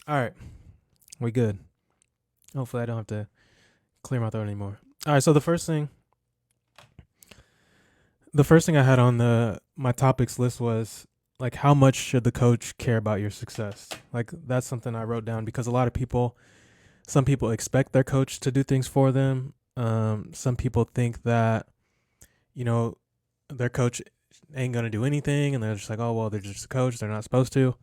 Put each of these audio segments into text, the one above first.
All right, we good. Hopefully, I don't have to clear my throat anymore. All right, so the first thing I had on the my topics list was like how much should the coach care about your success? Like that's something I wrote down because a lot of people, some people expect their coach to do things for them. Some people think that you know their coach ain't gonna do anything, and they're just like, oh well, they're just a coach, they're not supposed to.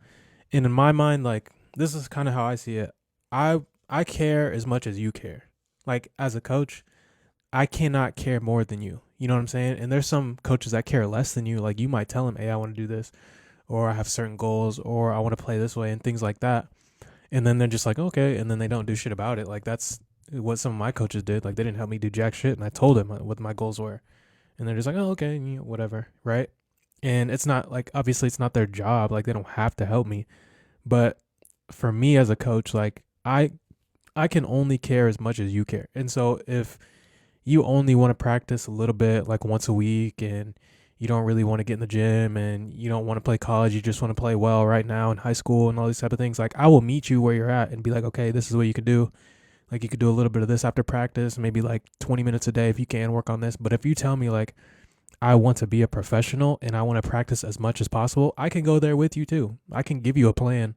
And in my mind, like this is kind of how I see it. I I care as much as you care. Like as a coach, I cannot care more than you. You know what I'm saying? And there's some coaches that care less than you. Like you might tell them, "Hey, I want to do this," or "I have certain goals," or "I want to play this way," and things like that. And then they're just like, "Okay," and then they don't do shit about it. Like that's what some of my coaches did. Like they didn't help me do jack shit, and I told them what my goals were, and they're just like, "Oh, okay, whatever," right? And it's not like obviously it's not their job. Like they don't have to help me, but for me as a coach, like I can only care as much as you care. And so if you only want to practice a little bit like once a week and you don't really want to get in the gym and you don't want to play college, you just want to play well right now in high school and all these type of things, like I will meet you where you're at and be like, okay, this is what you could do. Like you could do a little bit of this after practice, maybe like 20 minutes a day if you can work on this. But if you tell me like I want to be a professional and I want to practice as much as possible, I can go there with you too. I can give you a plan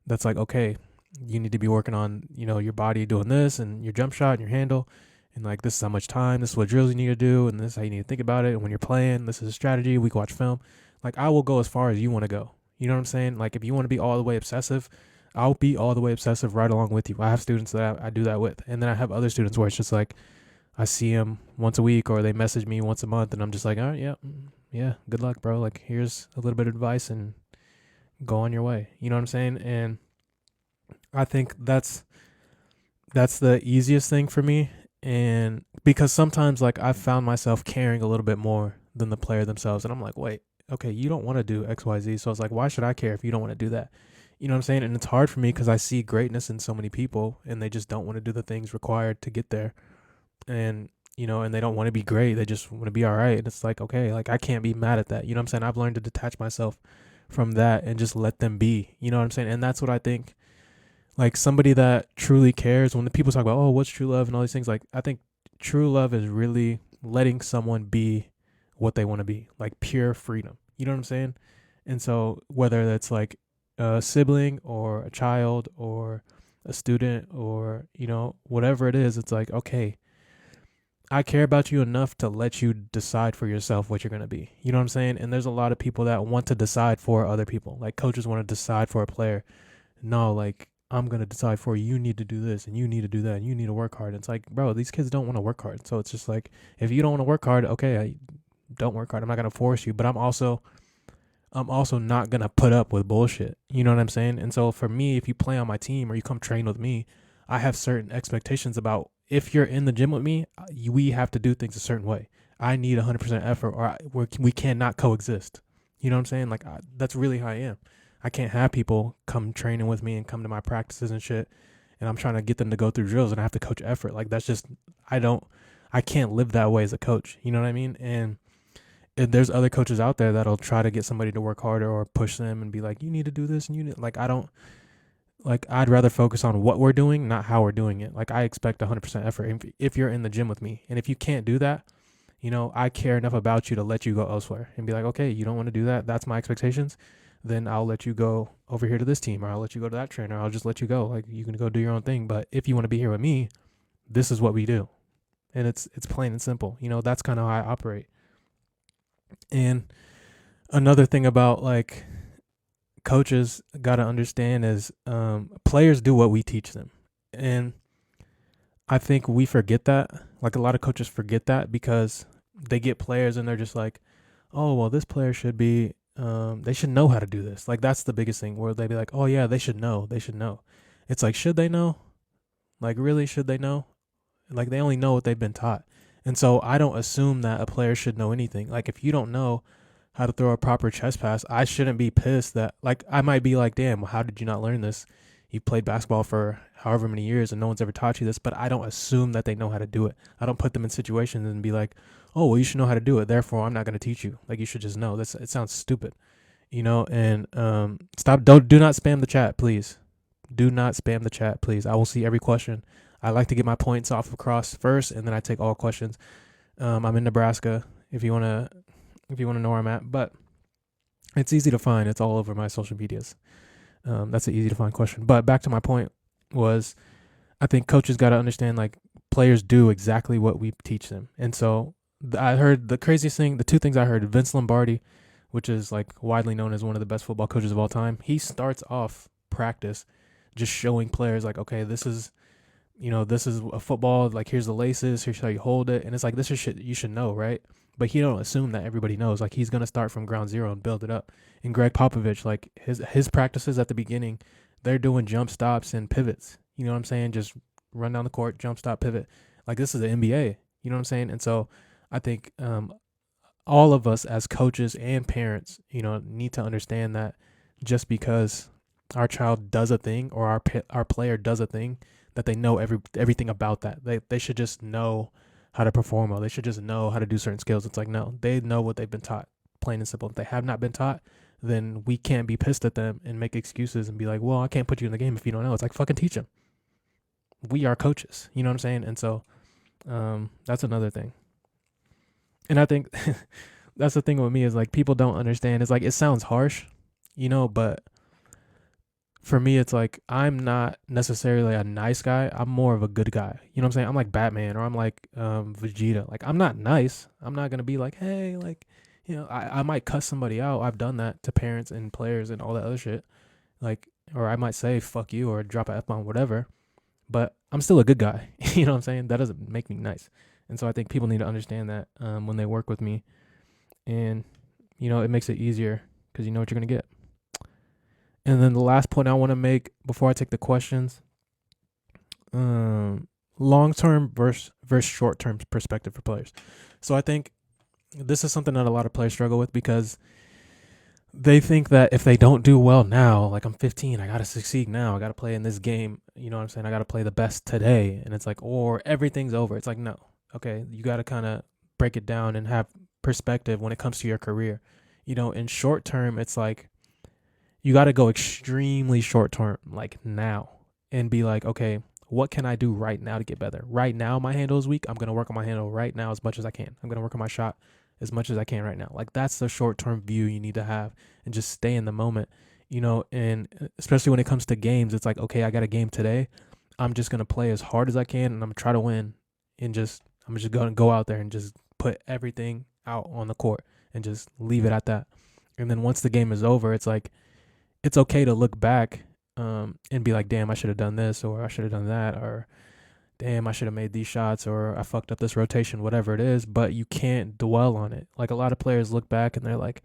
that's like, okay, you need to be working on, your body doing this and your jump shot and your handle. And like, this is how much time, this is what drills you need to do. And this is how you need to think about it. And when you're playing, this is a strategy. We can watch film. Like, I will go as far as you want to go. You know what I'm saying? Like, if you want to be all the way obsessive, I'll be all the way obsessive right along with you. I have students that I do that with. And then I have other students where it's just like, I see them once a week or they message me once a month. And I'm just like, all right, yeah, yeah, good luck, bro. Like, here's a little bit of advice and go on your way. You know what I'm saying? And I think that's the easiest thing for me. And because sometimes like I've found myself caring a little bit more than the player themselves. And I'm like, wait, okay, you don't want to do XYZ. So I was like, why should I care if you don't want to do that? You know what I'm saying? And it's hard for me because I see greatness in so many people and they just don't want to do the things required to get there. And, and they don't want to be great. They just want to be all right. And it's like, okay, like I can't be mad at that. You know what I'm saying? I've learned to detach myself from that and just let them be. You know what I'm saying? And that's what I think, like somebody that truly cares. When the people talk about, oh, what's true love and all these things, like I think true love is really letting someone be what they want to be, like pure freedom. You know what I'm saying? And so whether that's like a sibling or a child or a student or whatever it is, it's like, okay, I care about you enough to let you decide for yourself what you're going to be. You know what I'm saying? And there's a lot of people that want to decide for other people. Like coaches want to decide for a player. No, like I'm gonna decide for you. You need to do this and you need to do that and you need to work hard. It's like, bro, these kids don't want to work hard. So it's just like, if you don't want to work hard, okay, I don't work hard. I'm not gonna force you, but I'm also not gonna put up with bullshit. You know what I'm saying? And so for me, if you play on my team or you come train with me, I have certain expectations about if you're in the gym with me, we have to do things a certain way. I need 100% effort, or we cannot coexist. You know what I'm saying? Like that's really how I am. I can't have people come training with me and come to my practices and shit, and I'm trying to get them to go through drills and I have to coach effort. Like that's just I can't live that way as a coach. You know what I mean? And there's other coaches out there that'll try to get somebody to work harder or push them and be like, you need to do this and you need, like I don't, like I'd rather focus on what we're doing, not how we're doing it. Like I expect 100% effort if you're in the gym with me, and if you can't do that, I care enough about you to let you go elsewhere and be like, okay, you don't want to do that. That's my expectations. Then I'll let you go over here to this team, or I'll let you go to that trainer. I'll just let you go. Like you can go do your own thing. But if you want to be here with me, this is what we do, and it's plain and simple. That's kind of how I operate. And another thing about like coaches got to understand is players do what we teach them, and I think we forget that. Like a lot of coaches forget that because they get players and they're just like, oh well, this player should be they should know how to do this. Like that's the biggest thing where they be like, oh yeah, they should know. They should know. It's like, should they know? Like really, should they know? Like they only know what they've been taught. And so I don't assume that a player should know anything. Like if you don't know how to throw a proper chest pass, I shouldn't be pissed that like I might be like, damn, how did you not learn this? You played basketball for however many years and no one's ever taught you this, but I don't assume that they know how to do it. I don't put them in situations and be like, oh well, you should know how to do it. Therefore, I'm not going to teach you. Like you should just know. It sounds stupid, And stop. Do not spam the chat, please. Do not spam the chat, please. I will see every question. I like to get my points off across first, and then I take all questions. I'm in Nebraska. If you wanna know where I'm at, but it's easy to find. It's all over my social medias. That's an easy to find question. But back to my point was, I think coaches got to understand like players do exactly what we teach them, and so I heard the craziest thing. The two things I heard: Vince Lombardi, which is like widely known as one of the best football coaches of all time. He starts off practice just showing players like, okay, this is a football. Like, here's the laces. Here's how you hold it. And it's like, this is shit you should know, right? But he don't assume that everybody knows. Like, he's gonna start from ground zero and build it up. And Greg Popovich, like his practices at the beginning, they're doing jump stops and pivots. You know what I'm saying? Just run down the court, jump stop, pivot. Like, this is the NBA. You know what I'm saying? And so I think all of us as coaches and parents, need to understand that just because our child does a thing or our player does a thing, that they know everything about that. They should just know how to perform well. They should just know how to do certain skills. It's like, no, they know what they've been taught, plain and simple. If they have not been taught, then we can't be pissed at them and make excuses and be like, well, I can't put you in the game if you don't know. It's like, fucking teach them. We are coaches. You know what I'm saying? And so that's another thing. And I think that's the thing with me is like, people don't understand. It's like, it sounds harsh, but for me, it's like, I'm not necessarily a nice guy. I'm more of a good guy. You know what I'm saying? I'm like Batman, or I'm like Vegeta. Like, I'm not nice. I'm not going to be like, hey, like, I might cuss somebody out. I've done that to parents and players and all that other shit. Like, or I might say, fuck you, or drop a F-bomb, whatever. But I'm still a good guy. You know what I'm saying? That doesn't make me nice. And so I think people need to understand that when they work with me. And, it makes it easier because you know what you're going to get. And then the last point I want to make before I take the questions, long-term versus short-term perspective for players. So I think this is something that a lot of players struggle with because they think that if they don't do well now, like, I'm 15, I got to succeed now. I got to play in this game. You know what I'm saying? I got to play the best today. And it's like, or everything's over. It's like, no. Okay, you got to kind of break it down and have perspective when it comes to your career. In short term, it's like, you got to go extremely short term, like now, and be like, okay, what can I do right now to get better? Right now, my handle is weak. I'm going to work on my handle right now as much as I can. I'm going to work on my shot as much as I can right now. Like, that's the short term view you need to have and just stay in the moment, and especially when it comes to games, it's like, okay, I got a game today. I'm just going to play as hard as I can and I'm going to try to win, and I'm just going to go out there and just put everything out on the court and just leave it at that. And then once the game is over, it's like, it's okay to look back and be like, damn, I should have done this, or I should have done that, or damn, I should have made these shots, or I fucked up this rotation, whatever it is, but you can't dwell on it. Like, a lot of players look back and they're like,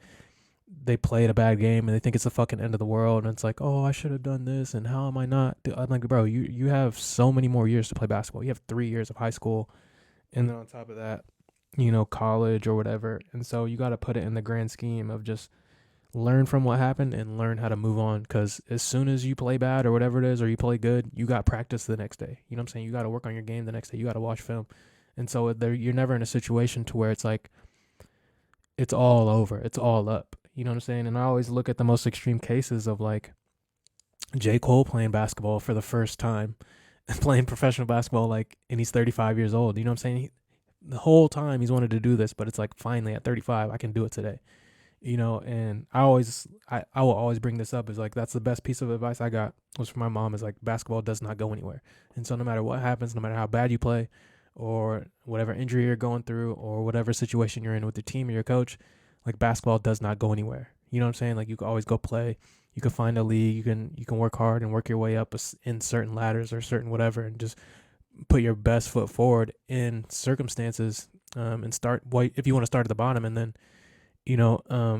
they played a bad game and they think it's the fucking end of the world, and it's like, oh, I should have done this, and how am I not? I'm like, bro, you have so many more years to play basketball. You have 3 years of high school, and then on top of that, college or whatever. And so you got to put it in the grand scheme of just learn from what happened and learn how to move on, because as soon as you play bad or whatever it is, or you play good, you got practice the next day. You know what I'm saying? You got to work on your game the next day. You got to watch film. And so you're never in a situation to where it's like, it's all over. It's all up. You know what I'm saying? And I always look at the most extreme cases of like J. Cole playing basketball for the first time, playing professional basketball, like, and he's 35 years old. You know what I'm saying? The whole time he's wanted to do this, but it's like, finally at 35, I can do it today. And I will always bring this up, is like, that's the best piece of advice I got was from my mom, is like, basketball does not go anywhere. And so no matter what happens, no matter how bad you play or whatever injury you're going through or whatever situation you're in with your team or your coach, like, basketball does not go anywhere. You know what I'm saying? Like, you can always go play. You can find a league. You can work hard and work your way up in certain ladders or certain whatever, and just put your best foot forward in circumstances, and start, if you want to start at the bottom, and then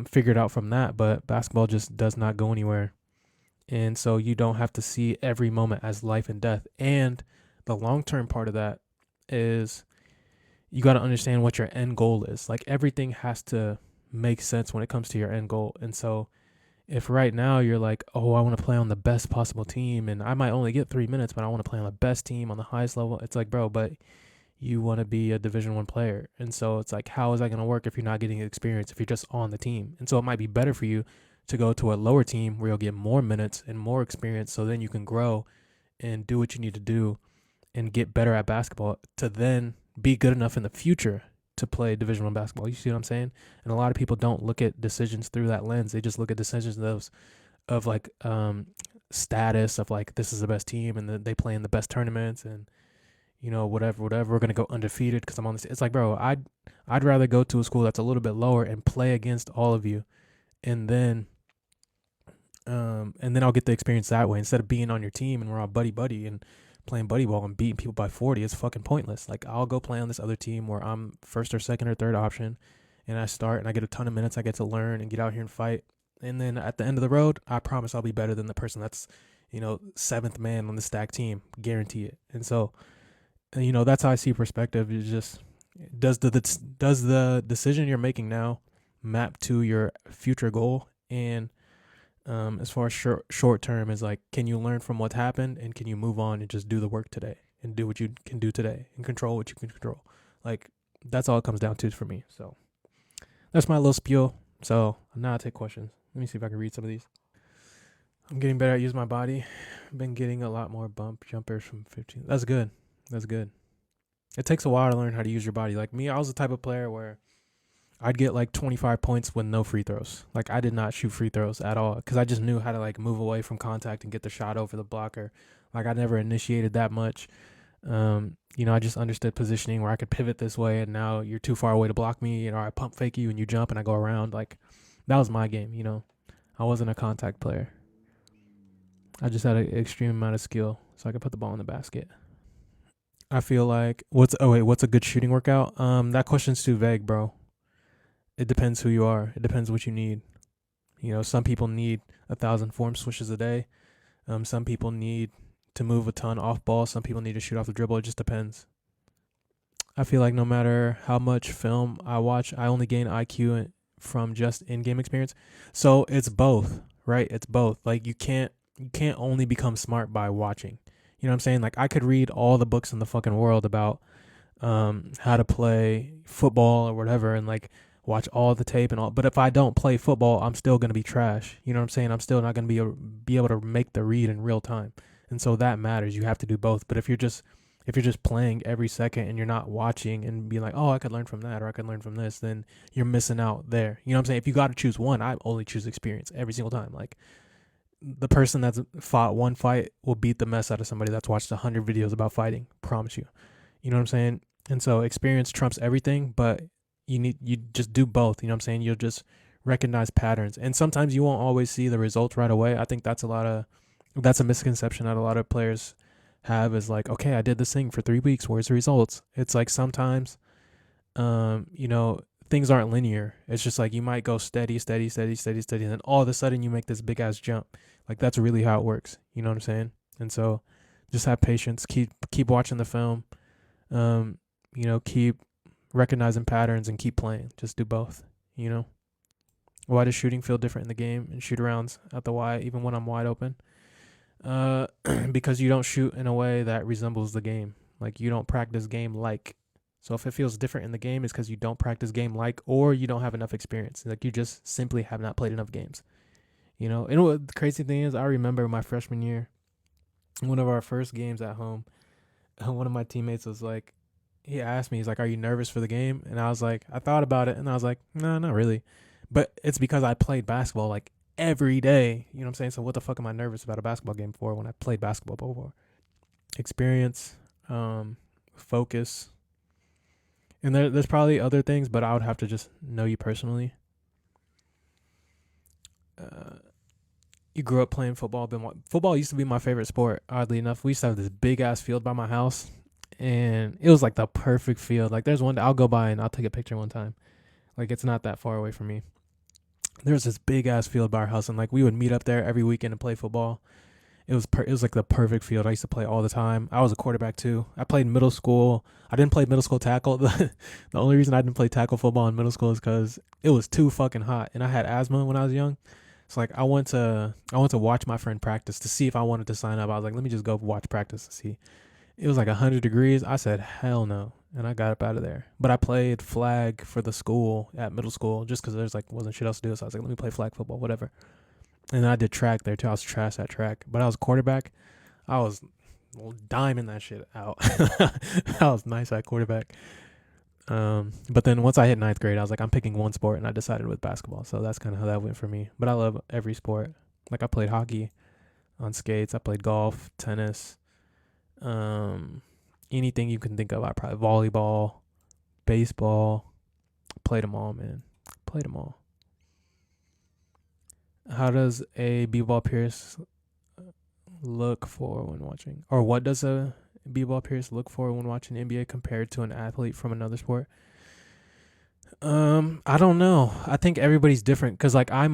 figure it out from that. But basketball just does not go anywhere. And so you don't have to see every moment as life and death. And the long-term part of that is you got to understand what your end goal is. Like, everything has to make sense when it comes to your end goal. And so if right now you're like, oh, I want to play on the best possible team, and I might only get 3 minutes, but I want to play on the best team on the highest level. It's like, bro, but you want to be a Division I player. And so it's like, how is that going to work if you're not getting experience, if you're just on the team? And so it might be better for you to go to a lower team where you'll get more minutes and more experience, so then you can grow and do what you need to do and get better at basketball to then be good enough in the future to play Division 1 basketball. You see what I'm saying? And a lot of people don't look at decisions through that lens. They just look at decisions of like status of like this is the best team and they play in the best tournaments and whatever. We're gonna go undefeated because I'm on this. It's like, bro, I'd rather go to a school that's a little bit lower and play against all of you, and then I'll get the experience that way instead of being on your team and we're all buddy and playing buddy ball and beating people by 40. It's fucking pointless. Like, I'll go play on this other team where I'm first or second or third option, and I start and I get a ton of minutes. I get to learn and get out here and fight. And then at the end of the road, I promise I'll be better than the person that's, seventh man on the stack team. Guarantee it. And so, that's how I see perspective. Is just does the decision you're making now map to your future goal? And as far as short term is like, can you learn from what's happened and can you move on and just do the work today and do what you can do today and control what you can control? Like, that's all it comes down to for me. So that's my little spiel. So now I'll take questions. Let me see if I can read some of these. I'm getting better at using my body. I've been getting a lot more bump jumpers from 15. That's good. That's good. It takes a while to learn how to use your body. Like me, I was the type of player where I'd get like 25 points with no free throws. Like, I did not shoot free throws at all because I just knew how to like move away from contact and get the shot over the blocker. Like, I never initiated that much. I just understood positioning where I could pivot this way and now you're too far away to block me. I pump fake you and you jump and I go around. Like, that was my game, I wasn't a contact player. I just had an extreme amount of skill so I could put the ball in the basket. I feel like, what's a good shooting workout? That question's too vague, bro. It depends who you are. It depends what you need. Some people need 1,000 form swishes a day. Some people need to move a ton off ball. Some people need to shoot off the dribble. It just depends. I feel like no matter how much film I watch, I only gain IQ from just in-game experience. So it's both, right? It's both. Like, you can't only become smart by watching. You know what I'm saying? Like, I could read all the books in the fucking world about how to play football or whatever and like watch all the tape and all, but if I don't play football, I'm still going to be trash. You know what I'm saying? I'm still not going to be able to make the read in real time. And so that matters. You have to do both. But if you're just playing every second and you're not watching and being like, oh, I could learn from that or I could learn from this, then you're missing out there. You know what I'm saying? If you got to choose one, I only choose experience every single time. Like, the person that's fought one fight will beat the mess out of somebody that's watched 100 videos about fighting. Promise you. You know what I'm saying? And so experience trumps everything, but you just do both. You know what I'm saying? You'll just recognize patterns. And sometimes you won't always see the results right away. I think that's a misconception that a lot of players have is like, okay, I did this thing for 3 weeks. Where's the results? It's like sometimes, things aren't linear. It's just like you might go steady, and then all of a sudden you make this big ass jump. Like, that's really how it works. You know what I'm saying? And so just have patience. Keep watching the film. Keep recognizing patterns and keep playing. Just do both. Why does shooting feel different in the game and shoot arounds at the Y even when I'm wide open? Because you don't shoot in a way that resembles the game. Like, you don't practice game like. So if it feels different in the game, it's because you don't practice game like, or you don't have enough experience. Like, you just simply have not played enough games. And what the crazy thing is, I remember my freshman year, one of our first games at home, one of my teammates was like, he asked me, he's like, are you nervous for the game? And I was like, I thought about it, and I was like, no, not really. But it's because I played basketball like every day. You know what I'm saying? So what the fuck am I nervous about a basketball game for when I played basketball before? Experience, focus. And there's probably other things, but I would have to just know you personally. You grew up playing football. Football used to be my favorite sport, oddly enough. We used to have this big-ass field by my house, and it was like the perfect field. Like, there's one, I'll go by and I'll take a picture one time. Like, it's not that far away from me. There's this big-ass field by our house, and like, we would meet up there every weekend and play football. It was like the perfect field. I used to play all the time. I was a quarterback too. I played middle school. I didn't play middle school tackle. The only reason I didn't play tackle football in middle school is because it was too fucking hot, and I had asthma when I was young. So like, I went to watch my friend practice to see if I wanted to sign up. I was like, let me just go watch practice and see. It was like 100 degrees. I said, hell no. And I got up out of there. But I played flag for the school at middle school just because there's like wasn't shit else to do. So I was like, let me play flag football, whatever. And then I did track there too. I was trash at track. But I was quarterback. I was diming that shit out. I was nice at quarterback. But then once I hit ninth grade, I was like, I'm picking one sport, and I decided with basketball. So that's kind of how that went for me. But I love every sport. Like I played hockey on skates. I played golf, tennis, um, anything you can think of. I probably volleyball, baseball. Played them all, man. Played them all. How does a b-ball Pierce look for when watching, or what does a b-ball Pierce look for when watching NBA compared to an athlete from another sport? I don't know. I think everybody's different because, like, I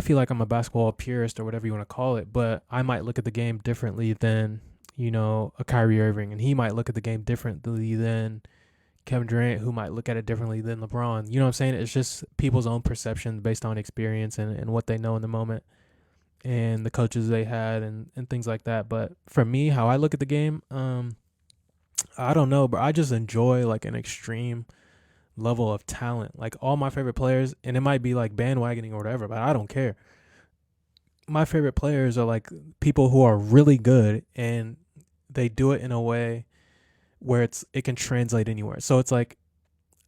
feel like I'm a basketball purist or whatever you want to call it, but I might look at the game differently than, a Kyrie Irving, and he might look at the game differently than Kevin Durant, who might look at it differently than LeBron. You know what I'm saying? It's just people's own perception based on experience and what they know in the moment and the coaches they had and things like that. But for me, how I look at the game, I don't know, but I just enjoy like an extreme level of talent. Like all my favorite players, and it might be like bandwagoning or whatever, but I don't care. My favorite players are like people who are really good and they do it in a way where it can translate anywhere. So it's like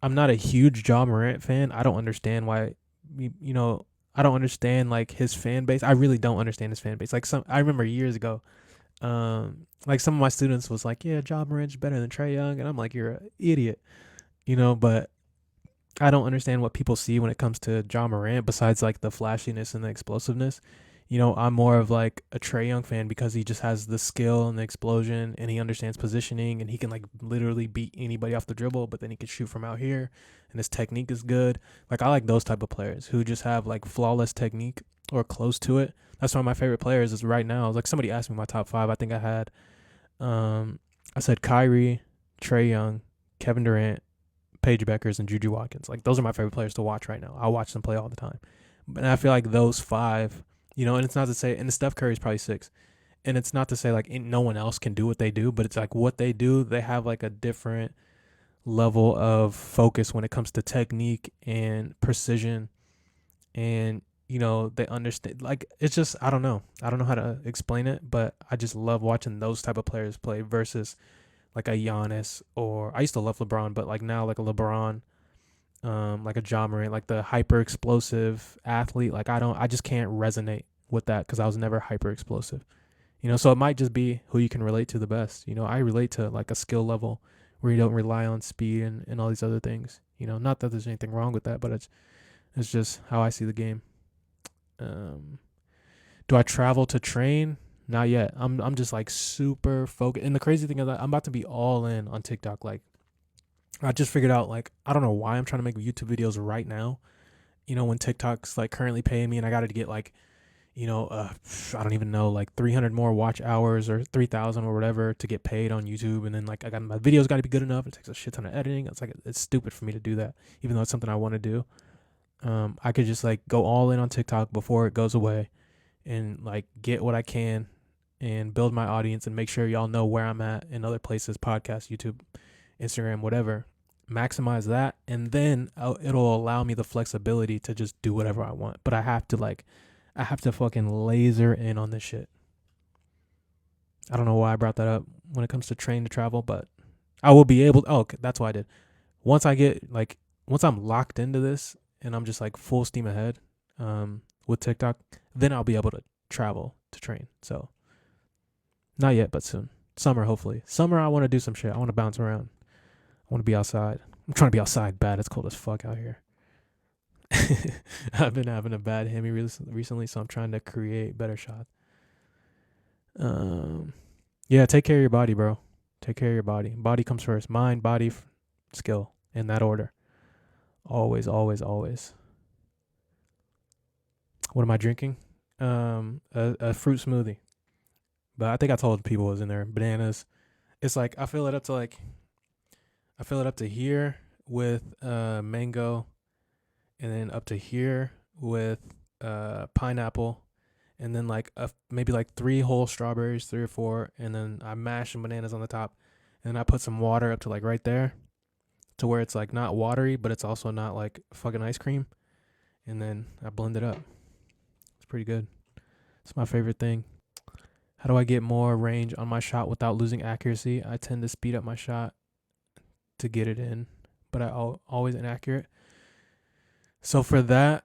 I'm not a huge Ja Morant fan. I don't understand why I don't understand like his fan base. I really don't understand his fan base. Like I remember years ago, like some of my students was like, yeah, Ja Morant's better than Trae Young, and I'm like, you're an idiot, but I don't understand what people see when it comes to Ja Morant besides like the flashiness and the explosiveness. I'm more of like a Trae Young fan because he just has the skill and the explosion and he understands positioning and he can like literally beat anybody off the dribble, but then he can shoot from out here and his technique is good. Like I like those type of players who just have like flawless technique or close to it. That's one of my favorite players is right now. Like somebody asked me my top 5. I think I had I said Kyrie, Trae Young, Kevin Durant, Paige Beckers, and Juju Watkins. Like those are my favorite players to watch right now. I watch them play all the time. And I feel like those 5, and it's not to say, and the Steph Curry's probably 6. And it's not to say like no one else can do what they do, but it's like what they do, they have like a different level of focus when it comes to technique and precision. And, they understand. Like it's just, I don't know. I don't know how to explain it, but I just love watching those type of players play versus like a Giannis, or I used to love LeBron, but like now like a LeBron, like a Ja Morant, like the hyper explosive athlete. Like I just can't resonate with that because I was never hyper explosive. So it might just be who you can relate to the best. I relate to like a skill level where you don't rely on speed and all these other things. Not that there's anything wrong with that, but it's just how I see the game. Um, do I travel to train? Not yet. I'm just like super focused. And the crazy thing is that I'm about to be all in on TikTok. Like I just figured out like I don't know why I'm trying to make YouTube videos right now. When TikTok's like currently paying me and I got to get like I don't even know, like 300 more watch hours or 3,000 or whatever to get paid on YouTube. And then like I got my videos got to be good enough. It takes a shit ton of editing. It's like, it's stupid for me to do that, even though it's something I want to do. I could just like go all in on TikTok before it goes away and like get what I can and build my audience and make sure y'all know where I'm at in other places, podcast, YouTube, Instagram, whatever. Maximize that. And then it'll allow me the flexibility to just do whatever I want. But I have to fucking laser in on this shit. I don't know why I brought that up when it comes to train to travel, but I will be able to, okay, that's why I did. Once I'm locked into this and I'm just like full steam ahead with TikTok, then I'll be able to travel to train. So not yet, but soon. Summer, hopefully. Summer, I want to do some shit. I want to bounce around. I want to be outside. I'm trying to be outside bad. It's cold as fuck out here. I've been having a bad Hemi recently, so I'm trying to create better shots. Yeah, take care of your body, bro. Take care of your body. Body comes first. Mind, body, skill, in that order. Always, always, always. What am I drinking? A fruit smoothie. But I think I told people it was in there. Bananas. It's like I fill it up to here with mango, and then up to here with pineapple, and then like maybe like 3 whole strawberries, 3 or 4, and then I mash some bananas on the top, and I put some water up to like right there, to where it's like not watery, but it's also not like fucking ice cream, and then I blend it up. It's pretty good. It's my favorite thing. How do I get more range on my shot without losing accuracy? I tend to speed up my shot to get it in, but I always inaccurate. So for that,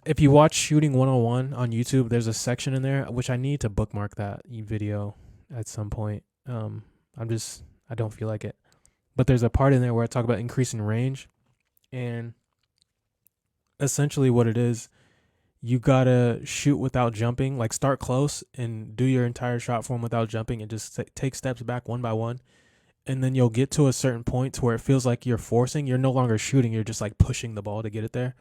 if you watch Shooting 101 on YouTube, there's a section in there which I need to bookmark that video at some point. I don't feel like it, but there's a part in there where I talk about increasing range, and essentially what it is, you gotta shoot without jumping, like start close and do your entire shot form without jumping, and just take steps back one by one, and then you'll get to a certain point to where it feels like you're forcing. You're no longer shooting, you're just like pushing the ball to get it there.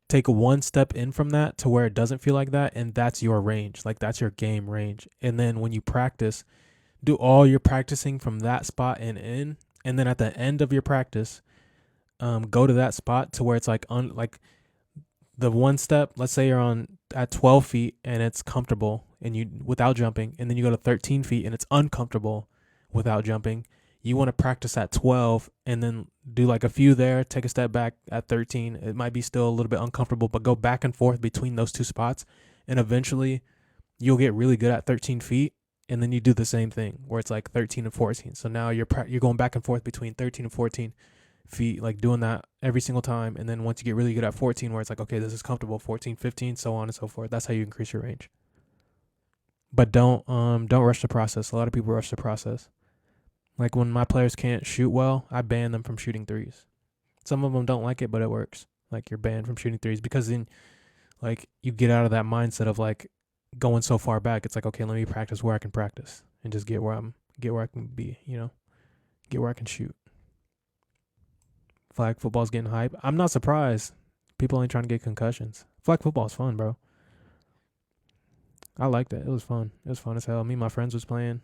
Take one step in from that to where it doesn't feel like that, and that's your range. Like that's your game range. And then when you practice, do all your practicing from that spot and in, and then at the end of your practice, go to that spot to where it's like like the one step. Let's say you're on at 12 feet and it's comfortable and you without jumping, and then you go to 13 feet and it's uncomfortable without jumping. You want to practice at 12 and then do like a few there, take a step back at 13. It might be still a little bit uncomfortable, but go back and forth between those two spots, and eventually you'll get really good at 13 feet. And then you do the same thing where it's like 13 and 14. So now you're going back and forth between 13 and 14 feet, like doing that every single time. And then once you get really good at 14, where it's like, okay, this is comfortable, 14, 15, so on and so forth. That's how you increase your range. But don't rush the process. A lot of people rush the process. Like when my players can't shoot well, I ban them from shooting threes. Some of them don't like it, but it works. Like you're banned from shooting threes, because then like you get out of that mindset of like going so far back. It's like, okay, let me practice where I can practice and just get where I can be, get where I can shoot. Flag football's getting hype. I'm not surprised. People ain't trying to get concussions. Flag football's fun, bro. I liked it. It was fun. It was fun as hell. Me and my friends was playing.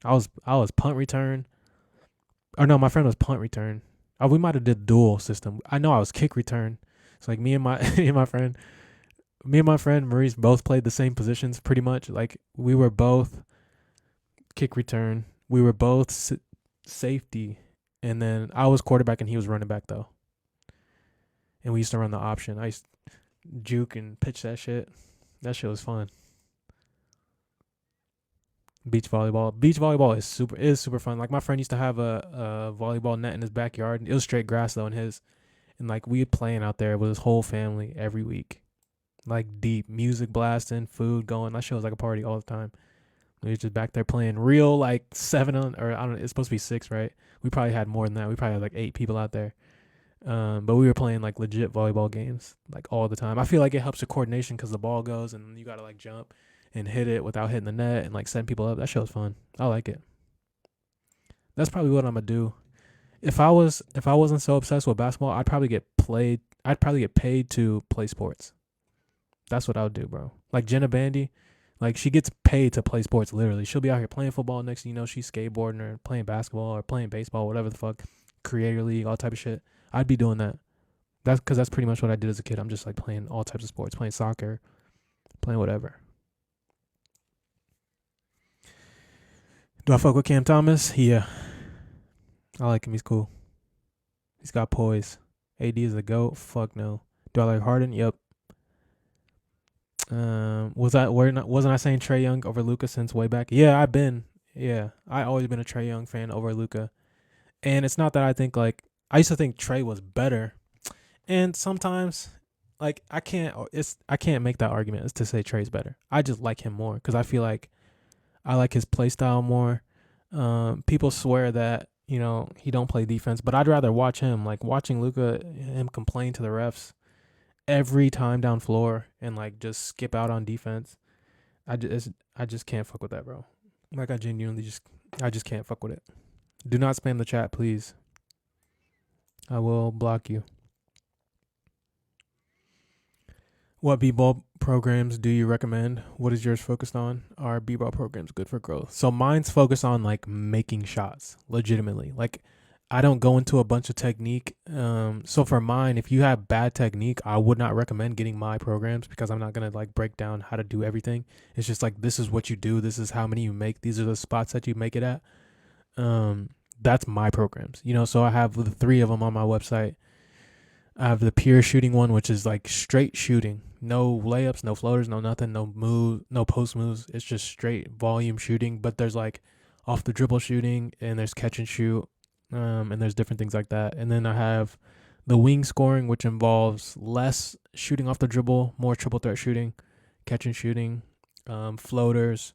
I was punt return. Or no, my friend was punt return. Oh, we might have did dual system. I know I was kick return. It's like me and my friend Maurice both played the same positions pretty much. Like we were both kick return. We were both safety, and then I was quarterback and he was running back though. And we used to run the option. I used to juke and pitch that shit. That shit was fun. Beach volleyball is super fun. Like my friend used to have a volleyball net in his backyard. It was straight grass though in his, and like we playing out there with his whole family every week. Like deep music blasting, food going. That shit was like a party all the time. We was just back there playing real like 7 on, or I don't know, it's supposed to be 6, right? We probably had more than that. We probably had like 8 people out there. But we were playing like legit volleyball games like all the time. I feel like it helps your coordination because the ball goes and you gotta like jump and hit it without hitting the net and like setting people up. That shit was fun. I like it. That's probably what I'm gonna do. If I wasn't so obsessed with basketball, I'd probably get paid to play sports. That's what I would do, bro. Like Jenna Bandy, like she gets paid to play sports. Literally, she'll be out here playing football. Next thing you know, she's skateboarding or playing basketball or playing baseball, whatever the fuck, Creator League, all type of shit. I'd be doing that. That's because that's pretty much what I did as a kid. I'm just like playing all types of sports, playing soccer, playing whatever. Do I fuck with Cam Thomas? Yeah, I like him. He's cool. He's got poise. AD is a goat. Fuck no. Do I like Harden? Yep. Wasn't I saying Trae Young over Luka since way back? Yeah, I always been a Trae Young fan over Luka, and it's not that I think like I used to think Trae was better, and sometimes like I can't make that argument as to say Trae's better. I just like him more because I feel like I like his play style more. People swear that he don't play defense, but I'd rather watch him. Like watching Luka, him complain to the refs every time down floor and like just skip out on defense. I just can't fuck with that, bro. Like I just can't fuck with it. Do not spam the chat, please. I will block you. What b-ball programs do you recommend? What is yours focused on? Are b-ball programs good for growth? So mine's focused on like making shots legitimately. Like I don't go into a bunch of technique. So for mine, if you have bad technique, I would not recommend getting my programs because I'm not gonna like break down how to do everything. It's just like this is what you do, this is how many you make, these are the spots that you make it at. Um, that's my programs, you know. So I have the three of them on my website. I have the pure shooting one, which is like straight shooting, no layups, no floaters, no nothing, no move, no post moves. It's just straight volume shooting. But there's like off the dribble shooting, and there's catch and shoot, and there's different things like that. And then I have the wing scoring, which involves less shooting off the dribble, more triple threat shooting, catch and shooting, floaters,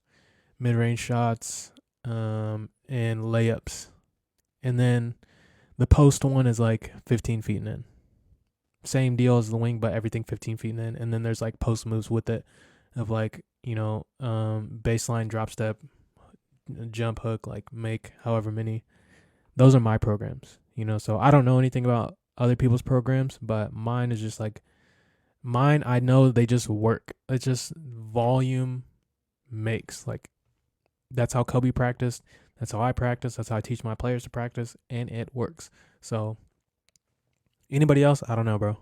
mid range shots, and layups. And then the post one is like 15 feet and in. Same deal as the wing, but everything 15 feet and in. And then there's like post moves with it of like, baseline drop step, jump hook, like make however many. Those are my programs, you know. So I don't know anything about other people's programs, but mine is just like mine. I know they just work. It's just volume makes. Like that's how Kobe practiced. That's how I practice. That's how I teach my players to practice, and it works. So anybody else? I don't know, bro.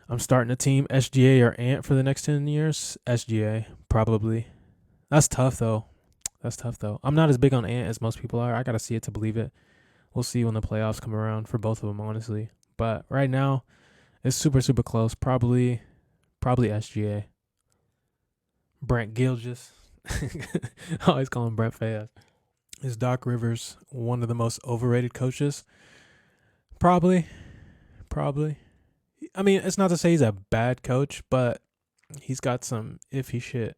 I'm starting a team SGA or Ant for the next 10 years. SGA, probably. That's tough, though. I'm not as big on Ant as most people are. I got to see it to believe it. We'll see when the playoffs come around for both of them, honestly. But right now, it's super, super close. Probably SGA. Brent Gilgis. I always call him Brent Fayez. Is Doc Rivers one of the most overrated coaches? Probably. I mean, it's not to say he's a bad coach, but he's got some iffy shit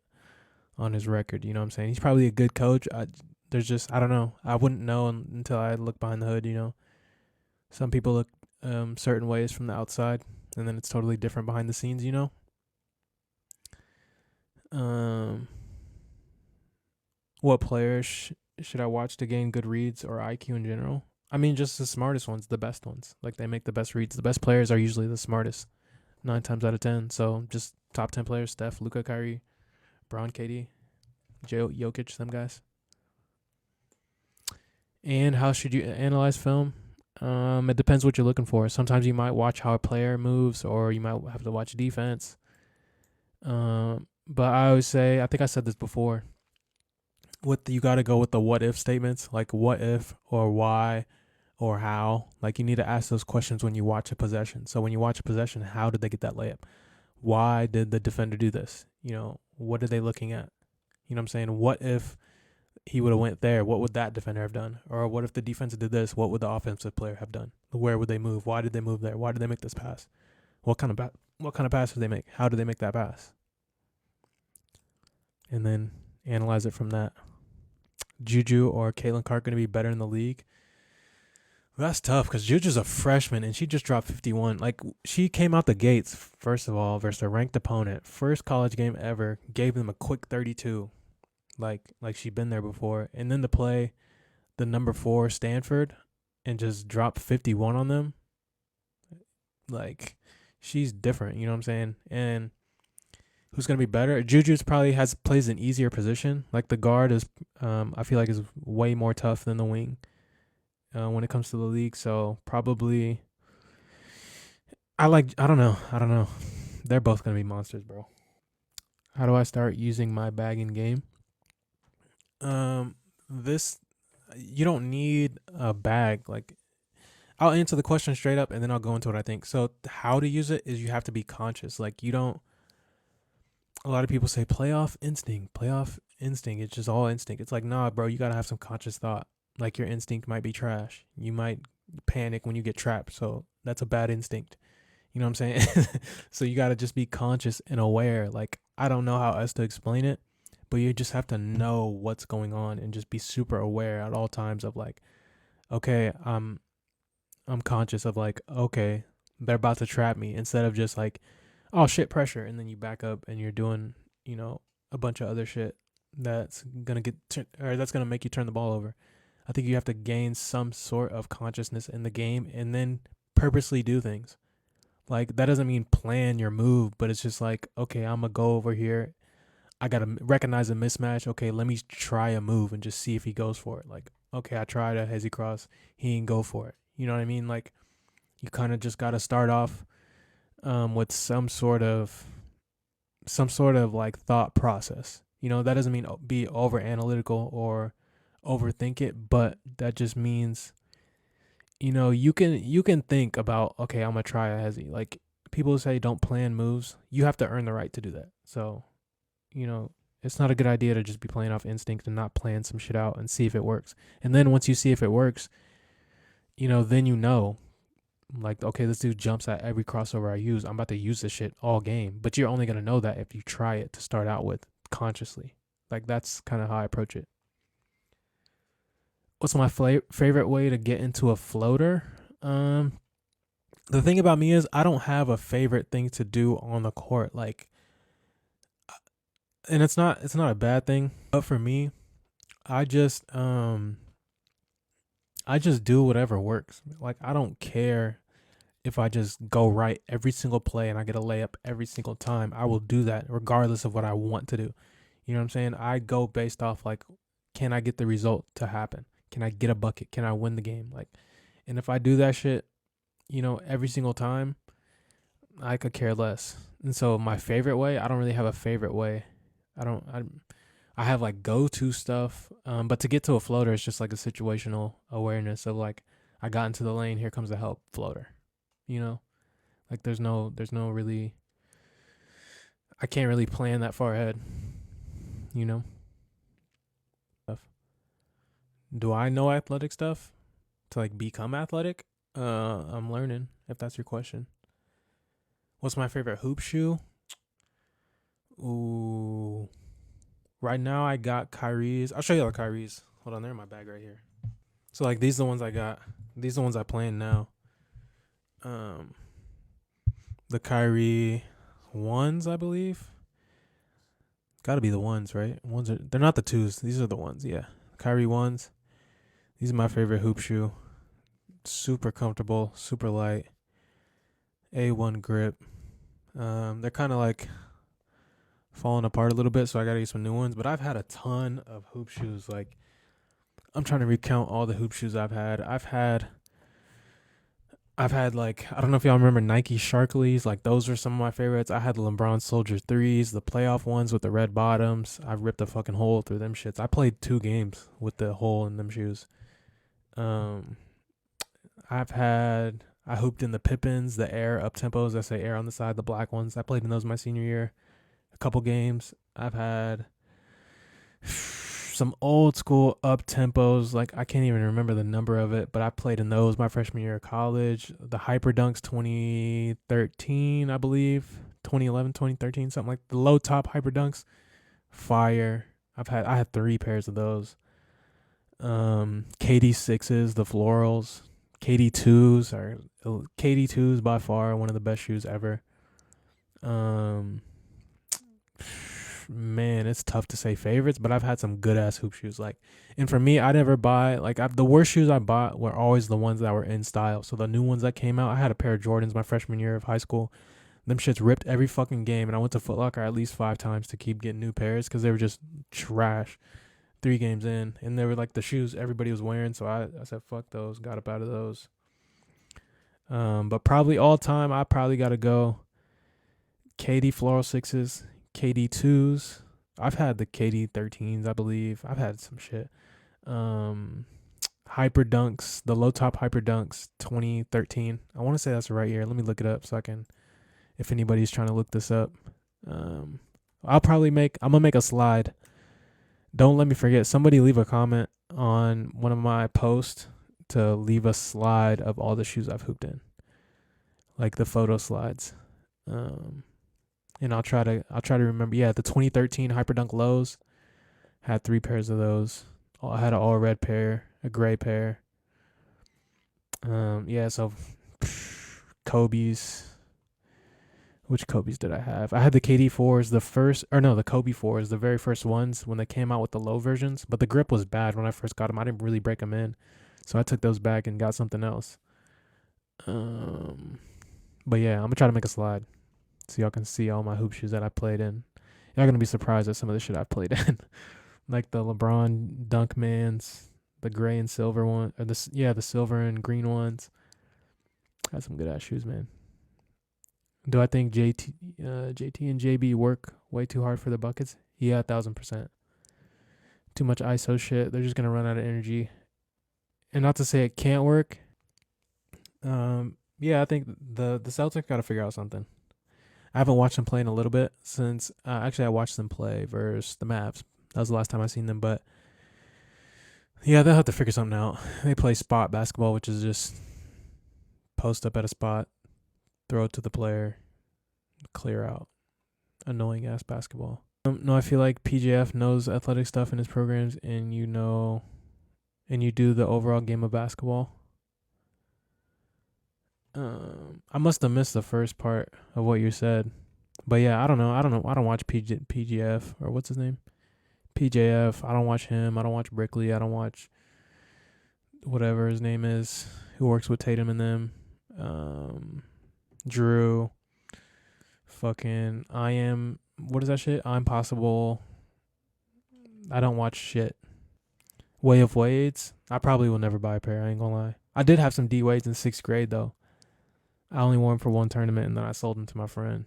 on his record. You know what I'm saying? He's probably a good coach. I don't know. I wouldn't know until I look behind the hood. You know, some people look certain ways from the outside, and then it's totally different behind the scenes. You know. What players should I watch to gain good reads or IQ in general? I mean, just the smartest ones, the best ones. Like they make the best reads. The best players are usually the smartest, 9 times out of 10. So just top 10 players: Steph, Luka, Kyrie, Braun, KD, Jokic, them guys. And how should you analyze film? It depends what you're looking for. Sometimes you might watch how a player moves, or you might have to watch defense. But I always say, I think I said this before. You got to go with the what if statements, like what if or why or how. Like you need to ask those questions when you watch a possession. So when you watch a possession, how did they get that layup? Why did the defender do this? You know, what are they looking at? You know what I'm saying? What if he would have went there? What would that defender have done? Or what if the defense did this? What would the offensive player have done? Where would they move? Why did they move there? Why did they make this pass? What kind of pass did they make? How did they make that pass? And then analyze it from that. Juju or Caitlin Clark going to be better in the league? Well, that's tough because Juju's a freshman and she just dropped 51. Like, she came out the gates, first of all, versus a ranked opponent. First college game ever. Gave them a quick 32. Like she'd been there before. And then to play the number 4 Stanford and just drop 51 on them. Like, she's different, you know what I'm saying? And who's gonna be better? Juju's probably plays an easier position. Like the guard is, I feel like is way more tough than the wing when it comes to the league. So probably, I don't know. They're both gonna be monsters, bro. How do I start using my bag in game? This you don't need a bag. Like I'll answer the question straight up and then I'll go into what I think. So how to use it is you have to be conscious. Like you don't. A lot of people say playoff instinct. It's just all instinct. It's like, nah, bro, you got to have some conscious thought. Like your instinct might be trash. You might panic when you get trapped. So that's a bad instinct. You know what I'm saying? So you got to just be conscious and aware. Like, I don't know how else to explain it, but you just have to know what's going on and just be super aware at all times of like, okay, I'm conscious of like, okay, they're about to trap me, instead of just like, oh shit, pressure, and then you back up and you're doing, a bunch of other shit that's gonna that's gonna make you turn the ball over. I think you have to gain some sort of consciousness in the game and then purposely do things. Like that doesn't mean plan your move, but it's just like, okay, I'm gonna go over here. I gotta recognize a mismatch. Okay, let me try a move and just see if he goes for it. Like okay, I tried a hezzy cross, he ain't go for it. You know what I mean? Like you kind of just got to start off with some sort of like thought process. That doesn't mean be over analytical or overthink it, but that just means you can think about, okay, I'm gonna try a hezzy. Like people say, don't plan moves. You have to earn the right to do that. So you know it's not a good idea to just be playing off instinct and not plan some shit out and see if it works. And then once you see if it works, then like, okay, this dude jumps at every crossover I use. I'm about to use this shit all game. But you're only gonna know that if you try it to start out with consciously. Like that's kind of how I approach it. What's my favorite way to get into a floater? The thing about me is I don't have a favorite thing to do on the court. Like, and it's not a bad thing, but for me, I just I just do whatever works. Like I don't care if I just go right every single play and I get a layup every single time. I will do that regardless of what I want to do. You know what I'm saying? I go based off like, can I get the result to happen? Can I get a bucket? Can I win the game? Like, and if I do that shit, every single time, I could care less. And so my favorite way, I don't really have a favorite way. I have like go-to stuff, but to get to a floater, it's just like a situational awareness of like, I got into the lane, here comes the help floater. Like there's no really, I can't really plan that far ahead. You know, do I know athletic stuff to like become athletic? I'm learning. If that's your question. What's my favorite hoop shoe? Ooh, right now I got Kyrie's. I'll show you the Kyrie's. Hold on, they're in my bag right here. So like these are the ones I got. These are the ones I plan now. Um, the Kyrie ones, I believe. Got to be the ones, right? They're not the twos. These are the ones. Yeah, Kyrie ones. These are my favorite hoop shoe. Super comfortable, super light. A1 grip. They're kind of like falling apart a little bit, so I gotta get some new ones. But I've had a ton of hoop shoes. Like I'm trying to recount all the hoop shoes I've had. I've had like, I don't know if y'all remember Nike Sharkleys. Like those are some of my favorites. I had the LeBron Soldier 3s, the playoff ones with the red bottoms. I ripped a fucking hole through them shits. I played 2 games with the hole in them shoes. Um, I hooped in the Pippins, the Air up tempos. I say Air on the side, the black ones. I played in those my senior year. A couple games. I've had some old school up tempos. Like I can't even remember the number of it, but I played in those my freshman year of college. The Hyper Dunks 2013, I believe. 2011, 2013, something like the low top Hyper Dunks. Fire. I had 3 pairs of those. KD6s, the florals. KD2s by far one of the best shoes ever. Um Man, it's tough to say favorites, but I've had some good ass hoop shoes. Like, and for me, I never buy like the worst shoes I bought were always the ones that were in style. So the new ones that came out, I had a pair of Jordans my freshman year of high school. Them shits ripped every fucking game, and I went to Foot Locker at least 5 times to keep getting new pairs because they were just trash. 3 games in, and they were like the shoes everybody was wearing. So I said fuck those, got up out of those. But probably all time, I probably got to go KD Floral 6s, KD2s. I've had the KD13s, I believe. I've had some shit. Hyper Dunks, the low top Hyper Dunks 2013. I want to say that's the right year. Let me look it up so I can, if anybody's trying to look this up. I'm gonna make a slide. Don't let me forget. Somebody leave a comment on one of my posts to leave a slide of all the shoes I've hooped in, like the photo slides. And I'll try to remember. Yeah, the 2013 Hyperdunk lows, had 3 pairs of those. I had an all red pair, a gray pair. Yeah, so Kobe's. Which Kobe's did I have? I had the KD4s, the Kobe 4s, the very first ones when they came out with the low versions. But the grip was bad when I first got them. I didn't really break them in, so I took those back and got something else. But yeah, I'm gonna try to make a slide so y'all can see all my hoop shoes that I played in. Y'all gonna be surprised at some of the shit I've played in, like the LeBron Dunkmans, The gray and silver one, or the silver and green ones. Had some good ass shoes, man. Do I think JT and JB work way too hard for the buckets? Yeah, 1,000%. Too much ISO shit. They're just gonna run out of energy. And not to say it can't work. Yeah, I think the Celtics got to figure out something. I haven't watched them play in a little bit since. Actually, I watched them play versus the Mavs. That was the last time I seen them. But yeah, they'll have to figure something out. They play spot basketball, which is just post up at a spot, throw it to the player, clear out. Annoying ass basketball. No, I feel like PJF knows athletic stuff in his programs, and you do the overall game of basketball. I must have missed the first part of what you said, but yeah, I don't know. I don't watch PGF, or what's his name, PJF. I don't watch him. I don't watch Brickley. I don't watch whatever his name is, who works with Tatum and them. Drew. Fucking what is that shit? I'm Possible. I don't watch shit. Way of Wades. I probably will never buy a pair. I ain't gonna lie. I did have some D Wades in 6th grade though. I only wore them for one tournament, and then I sold them to my friend.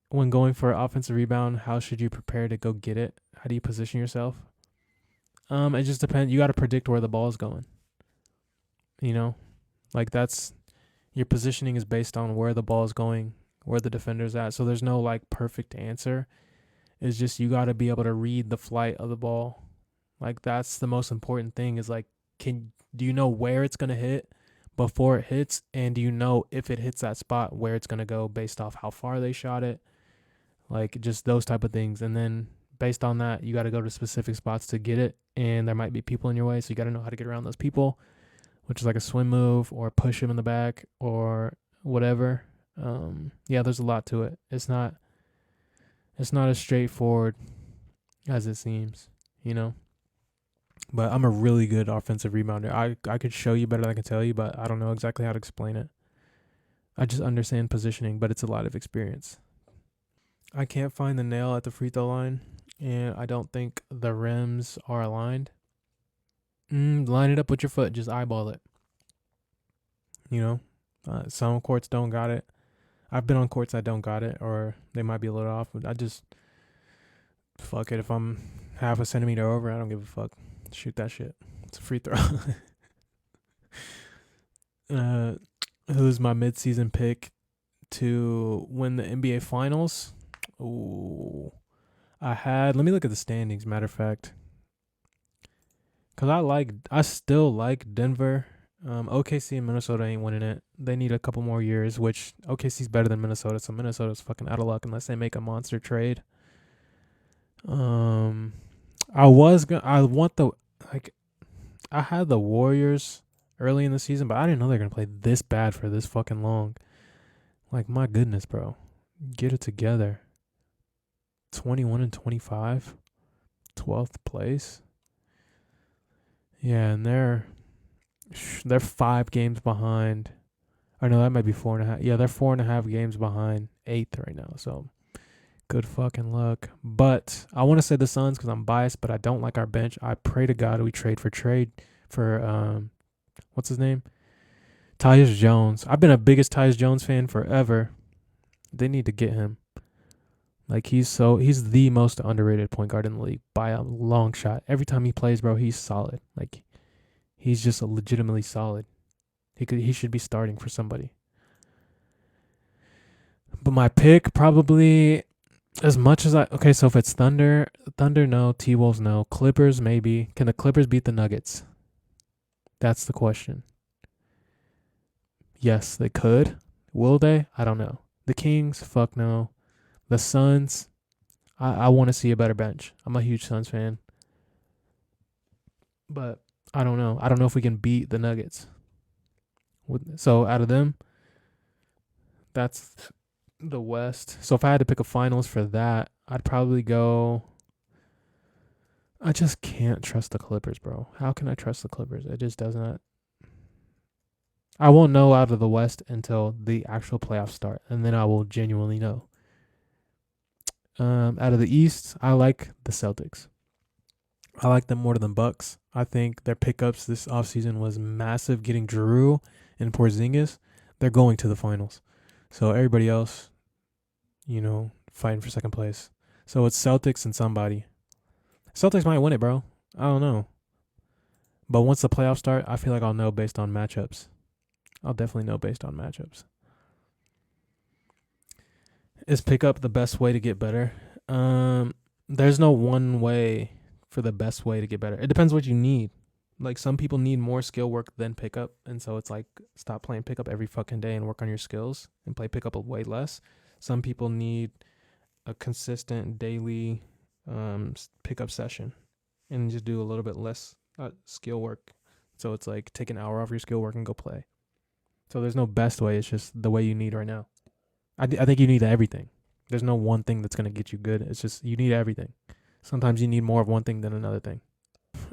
When going for an offensive rebound, how should you prepare to go get it? How do you position yourself? It just depends. You got to predict where the ball is going. You know, like your positioning is based on where the ball is going, where the defender's at. So there's no like perfect answer. It's just you got to be able to read the flight of the ball. Like that's the most important thing. Is like, do you know where it's gonna hit before it hits, and do you know if it hits that spot where it's gonna go based off how far they shot it? Like just those type of things, and then based on that, you got to go to specific spots to get it, and there might be people in your way, so you got to know how to get around those people, which is like a swim move or push him in the back or whatever. Yeah, there's a lot to it. It's not as straightforward as it seems, you know. But I'm a really good offensive rebounder. I could show you better than I can tell you, but I don't know exactly how to explain it. I just understand positioning, but it's a lot of experience. I can't find the nail at the free throw line, and I don't think the rims are aligned. Line it up with your foot. Just eyeball it. You know, some courts don't got it. I've been on courts that don't got it, or they might be a little off. But I just fuck it. If I'm half a centimeter over, I don't give a fuck. Shoot that shit. It's a free throw. Who's my midseason pick to win the NBA Finals? Ooh, let me look at the standings. Matter of fact, cause I still like Denver. OKC and Minnesota ain't winning it. They need a couple more years, which OKC's better than Minnesota, so Minnesota's fucking out of luck unless they make a monster trade. I had the Warriors early in the season, but I didn't know they were gonna play this bad for this fucking long. Like, my goodness, bro. Get it together. 21-25. 12th place. Yeah, and they're 5 games behind. Or no, that might be 4.5. Yeah, they're 4.5 games behind 8th right now. So good fucking luck. But I want to say the Suns because I'm biased, but I don't like our bench. I pray to God we trade for what's his name? Tyus Jones. I've been a biggest Tyus Jones fan forever. They need to get him. Like he's the most underrated point guard in the league by a long shot. Every time he plays, bro, he's solid. Like he's just legitimately solid. He should be starting for somebody. But my pick probably as much as so if it's Thunder no, T-Wolves no, Clippers maybe. Can the Clippers beat the Nuggets? That's the question. Yes, they could. Will they? I don't know. The Kings, fuck no. The Suns, I want to see a better bench. I'm a huge Suns fan. But I don't know. I don't know if we can beat the Nuggets. So out of them, that's the West. So if I had to pick a finals for that, I'd probably go. I just can't trust the Clippers, bro. How can I trust the Clippers? It just does not. I won't know out of the West until the actual playoffs start, and then I will genuinely know. Out of the East, I like the Celtics. I like them more than Bucks. I think their pickups this offseason was massive. Getting Drew and Porzingis, they're going to the finals. So everybody else, fighting for second place. So it's Celtics and somebody. Celtics might win it, bro. I don't know. But once the playoffs start, I feel like I'll know based on matchups. I'll definitely know based on matchups. Is pickup the best way to get better? There's no one way for the best way to get better. It depends what you need. Like some people need more skill work than pickup, and so it's like stop playing pickup every fucking day and work on your skills and play pickup way less. Some people need a consistent daily pickup session and just do a little bit less skill work. So it's like take an hour off your skill work and go play. So there's no best way. It's just the way you need right now. I think you need everything. There's no one thing that's going to get you good. It's just you need everything. Sometimes you need more of one thing than another thing.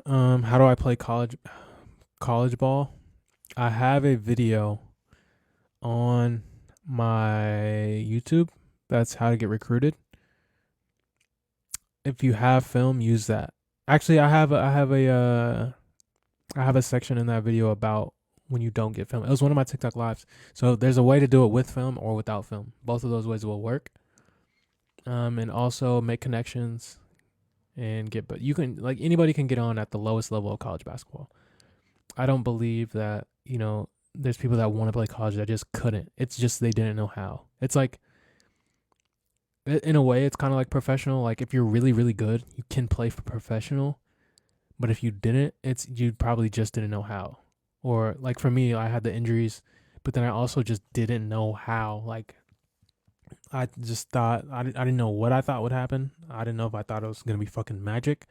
How do I play college ball? I have a video on my YouTube. That's how to get recruited. If you have film, use that. Actually, I have a section in that video about when you don't get film. It was one of my TikTok lives. So there's a way to do it with film or without film. Both of those ways will work. And also make connections and but you can, like, anybody can get on at the lowest level of college basketball. I don't believe that, there's people that want to play college that just couldn't. It's just they didn't know how. It's like, in a way, it's kind of like professional. Like if you're really, really good, you can play for professional. But if you didn't, you probably just didn't know how. Or like for me, I had the injuries, but then I also just didn't know how. Like I just thought I didn't know what I thought would happen. I didn't know if I thought it was gonna be fucking magic,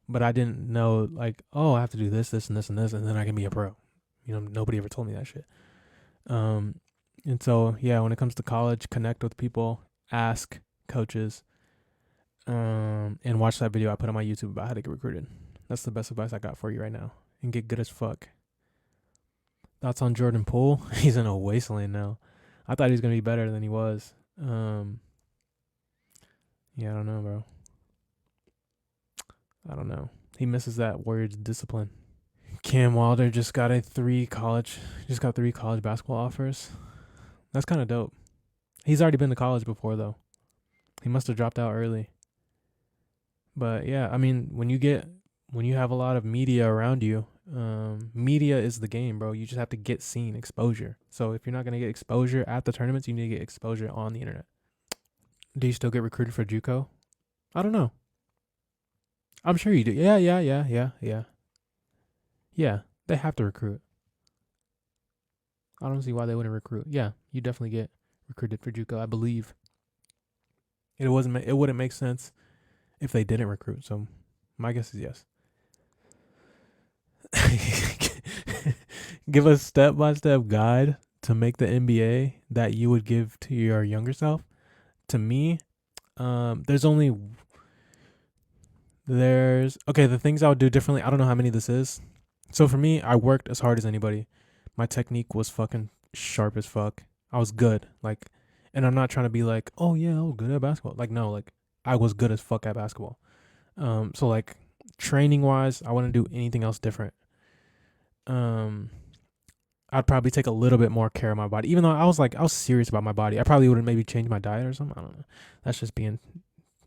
but I didn't know like, oh, I have to do this, this, and this, and this, and then I can be a pro. Nobody ever told me that shit. And so yeah, when it comes to college, connect with people, ask coaches, and watch that video I put on my YouTube about how to get recruited. That's the best advice I got for you right now. And get good as fuck. Thoughts on Jordan Poole? He's in a wasteland now. I thought he was gonna be better than he was. Yeah, I don't know, bro. I don't know. He misses that Warriors discipline. Cam Wilder just got three college basketball offers. That's kind of dope. He's already been to college before though. He must have dropped out early. But yeah, I mean, when you have a lot of media around you, media is the game, bro. You just have to get seen, exposure. So if you're not gonna get exposure at the tournaments, you need to get exposure on the internet. Do you still get recruited for JUCO? I don't know. I'm sure you do. Yeah. Yeah, they have to recruit. I don't see why they wouldn't recruit. Yeah, you definitely get recruited for JUCO, I believe. It wouldn't make sense if they didn't recruit. So my guess is yes. Give a step-by-step guide to make the NBA that you would give to your younger self. To me, there's the things I would do differently. I don't know how many this is. So for me, I worked as hard as anybody. My technique was fucking sharp as fuck. I was good. Like, and I'm not trying to be like, oh yeah, I was good at basketball. Like, no, like I was good as fuck at basketball. So like training wise, I wouldn't do anything else different. I'd probably take a little bit more care of my body. Even though I was serious about my body. I probably wouldn't maybe change my diet or something. I don't know. That's just being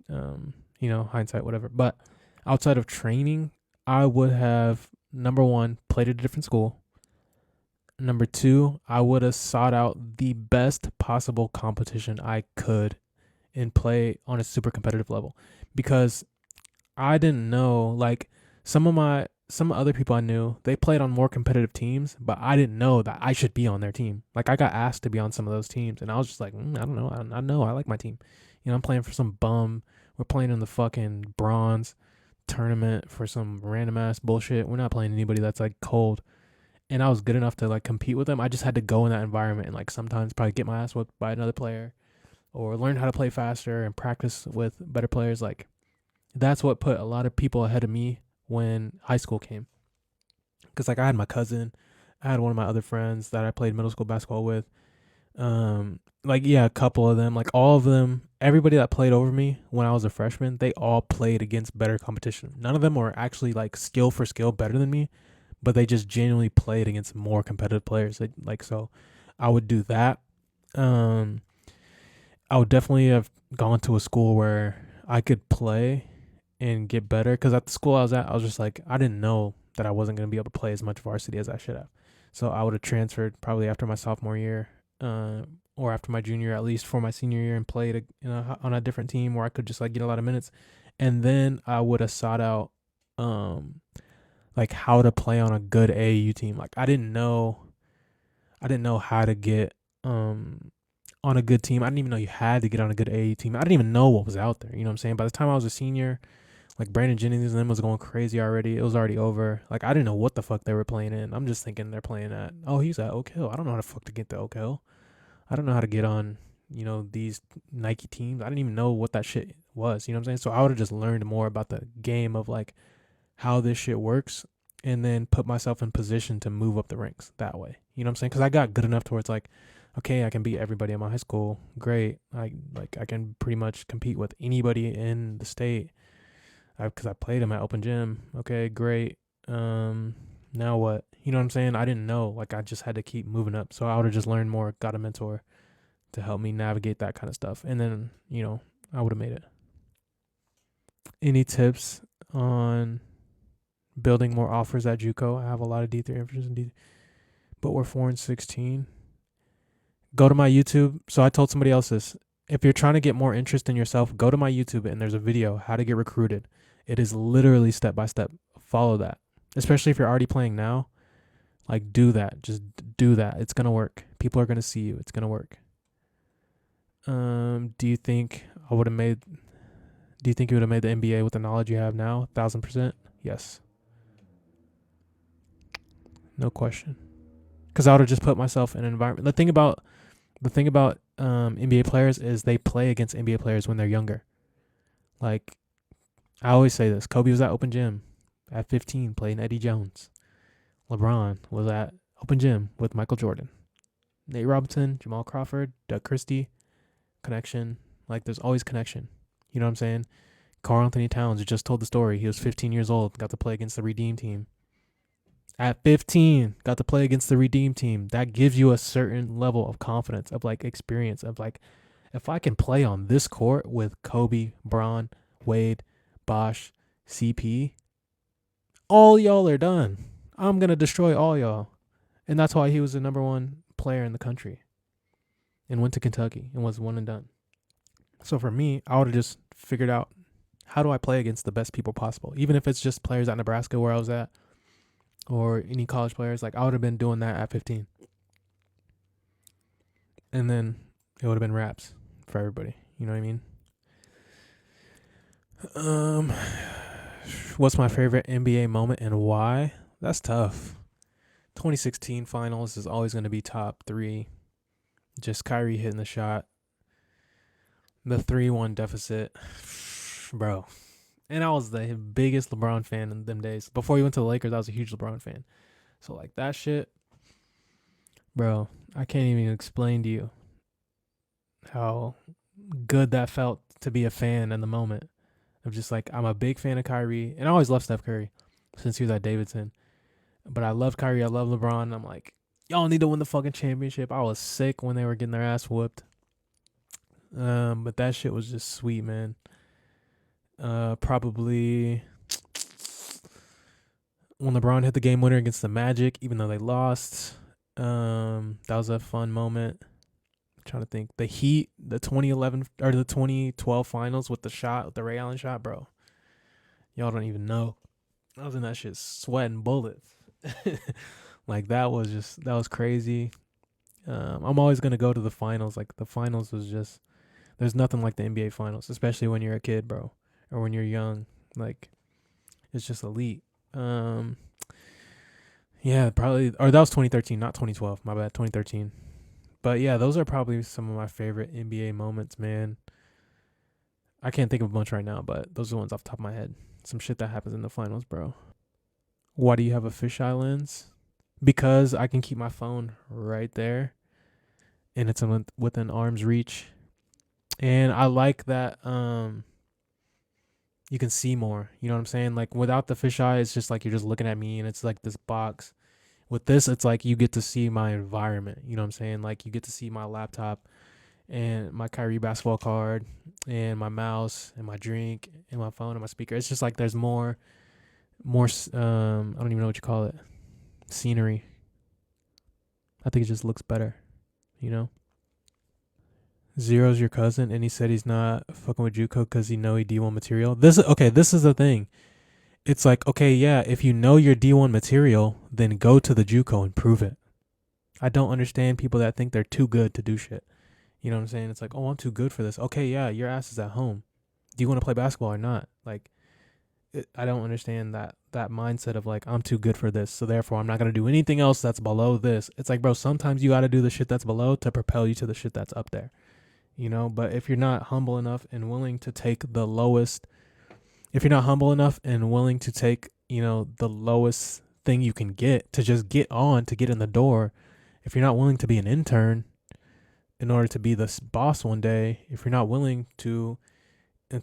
hindsight, whatever. But outside of training, I would have, number one, played at a different school. Number two, I would have sought out the best possible competition I could and play on a super competitive level, because I didn't know, like, some other people I knew, they played on more competitive teams, but I didn't know that I should be on their team. Like, I got asked to be on some of those teams, and I was just like, I don't know. I know I like my team. I'm playing for some bum. We're playing in the fucking bronze tournament for some random ass bullshit. We're not playing anybody that's like cold. And I was good enough to like compete with them. I just had to go in that environment and like sometimes probably get my ass whipped by another player or learn how to play faster and practice with better players. Like, that's what put a lot of people ahead of me when high school came. Because like I had my cousin, I had one of my other friends that I played middle school basketball with. Like yeah, a couple of them, like all of them, everybody that played over me when I was a freshman, they all played against better competition. None of them were actually like skill for skill better than me, but they just genuinely played against more competitive players. Like so, I would do that. Um, I would definitely have gone to a school where I could play and get better. Because at the school I was at, I was just like, I didn't know that I wasn't going to be able to play as much varsity as I should have. So I would have transferred probably after my sophomore year, or after my junior, at least for my senior year, and played on a different team where I could just like get a lot of minutes. And then I would have sought out, um, like how to play on a good AAU team. Like I didn't know how to get on a good team. I didn't even know you had to get on a good AAU team. I didn't even know what was out there. You know what I'm saying? By the time I was a senior, like Brandon Jennings and them was going crazy already. It was already over. Like I didn't know what the fuck they were playing in. I'm just thinking they're playing at, oh, he's at Oak Hill. I don't know how to fuck to get to Oak Hill. I don't know how to get on, these Nike teams. I didn't even know what that shit was. You know what I'm saying? So I would have just learned more about the game of like how this shit works, and then put myself in position to move up the ranks that way. You know what I'm saying? Because I got good enough to where it's like, okay, I can beat everybody in my high school. Great. I can pretty much compete with anybody in the state. Because I played him at open gym. Okay, great. Now what? You know what I'm saying? I didn't know. Like I just had to keep moving up. So I would have just learned more. Got a mentor to help me navigate that kind of stuff, and then I would have made it. Any tips on building more offers at JUCO? I have a lot of D3 offers in D, but we're 4-16. Go to my YouTube. So I told somebody else this. If you're trying to get more interest in yourself, go to my YouTube and there's a video how to get recruited. It is literally step by step. Follow that. Especially if you're already playing now, like do that. Just do that. It's gonna work. People are gonna see you. It's gonna work. Do you think I would have made? Do you think you would have made the NBA with the knowledge you have now? 1,000%. Yes. No question. Because I would have just put myself in an environment. The thing about NBA players is they play against NBA players when they're younger. Like I always say this: Kobe was at open gym at 15 playing Eddie Jones. LeBron was at open gym with Michael Jordan. Nate Robinson, Jamal Crawford, Doug Christie, connection. Like there's always connection. You know what I'm saying? Karl Anthony Towns just told the story. He was 15 years old, got to play against the Redeem team. At 15, got to play against the Redeem team. That gives you a certain level of confidence, of like experience, of like, if I can play on this court with Kobe, Braun, Wade, Bosh, CP, all y'all are done. I'm going to destroy all y'all. And that's why he was the number one player in the country and went to Kentucky and was one and done. So for me, I would have just figured out, how do I play against the best people possible? Even if it's just players at Nebraska where I was at, or any college players, like I would have been doing that at 15. And then it would have been raps for everybody. You know what I mean? What's my favorite NBA moment and why? That's tough. 2016 finals is always going to be top 3. Just Kyrie hitting the shot. The 3-1 deficit. Bro. And I was the biggest LeBron fan in them days. Before he went to the Lakers, I was a huge LeBron fan. So like that shit, bro, I can't even explain to you how good that felt to be a fan in the moment. Of just like, I'm a big fan of Kyrie, and I always loved Steph Curry since he was at Davidson. But I love Kyrie, I love LeBron. I'm like, y'all need to win the fucking championship. I was sick when they were getting their ass whooped. But that shit was just sweet, man. Probably when LeBron hit the game winner against the Magic, even though they lost. That was a fun moment. I'm trying to think. The Heat, the 2011 or the 2012 finals with the Ray Allen shot, bro. Y'all don't even know. I was in that shit sweating bullets. Like that was crazy. I'm always gonna go to the finals. Like the finals was just, there's nothing like the NBA finals, especially when you're a kid, bro, or when you're young. Like it's just elite. Yeah, probably, or that was 2013, not 2012. My bad, 2013. But yeah, those are probably some of my favorite NBA moments, man. I can't think of a bunch right now, but those are the ones off the top of my head. Some shit that happens in the finals, bro. Why do you have a fisheye lens? Because I can keep my phone right there, and it's within arm's reach. And I like that you can see more. You know what I'm saying? Like without the fisheye, it's just like you're just looking at me and it's like this box. With this, it's like you get to see my environment. You know what I'm saying? Like you get to see my laptop and my Kyrie basketball card and my mouse and my drink and my phone and my speaker. It's just like there's more I don't even know what you call it. Scenery. I think it just looks better, you know? Zero's your cousin, and he said he's not fucking with JUCO because he know he D1 material. This is the thing. It's like, okay, yeah, if you know your D1 material, then go to the JUCO and prove it. I don't understand people that think they're too good to do shit. You know what I'm saying? It's like, oh, I'm too good for this. Okay, yeah, your ass is at home. Do you want to play basketball or not? Like, I don't understand that mindset of like, I'm too good for this, so therefore I'm not gonna do anything else that's below this. It's like, bro, sometimes you gotta do the shit that's below to propel you to the shit that's up there. You know, but if you're not humble enough and willing to take the lowest, if you're not humble enough and willing to take, you know, the lowest thing you can get to just get on to get in the door, if you're not willing to be an intern in order to be the boss one day, if you're not willing to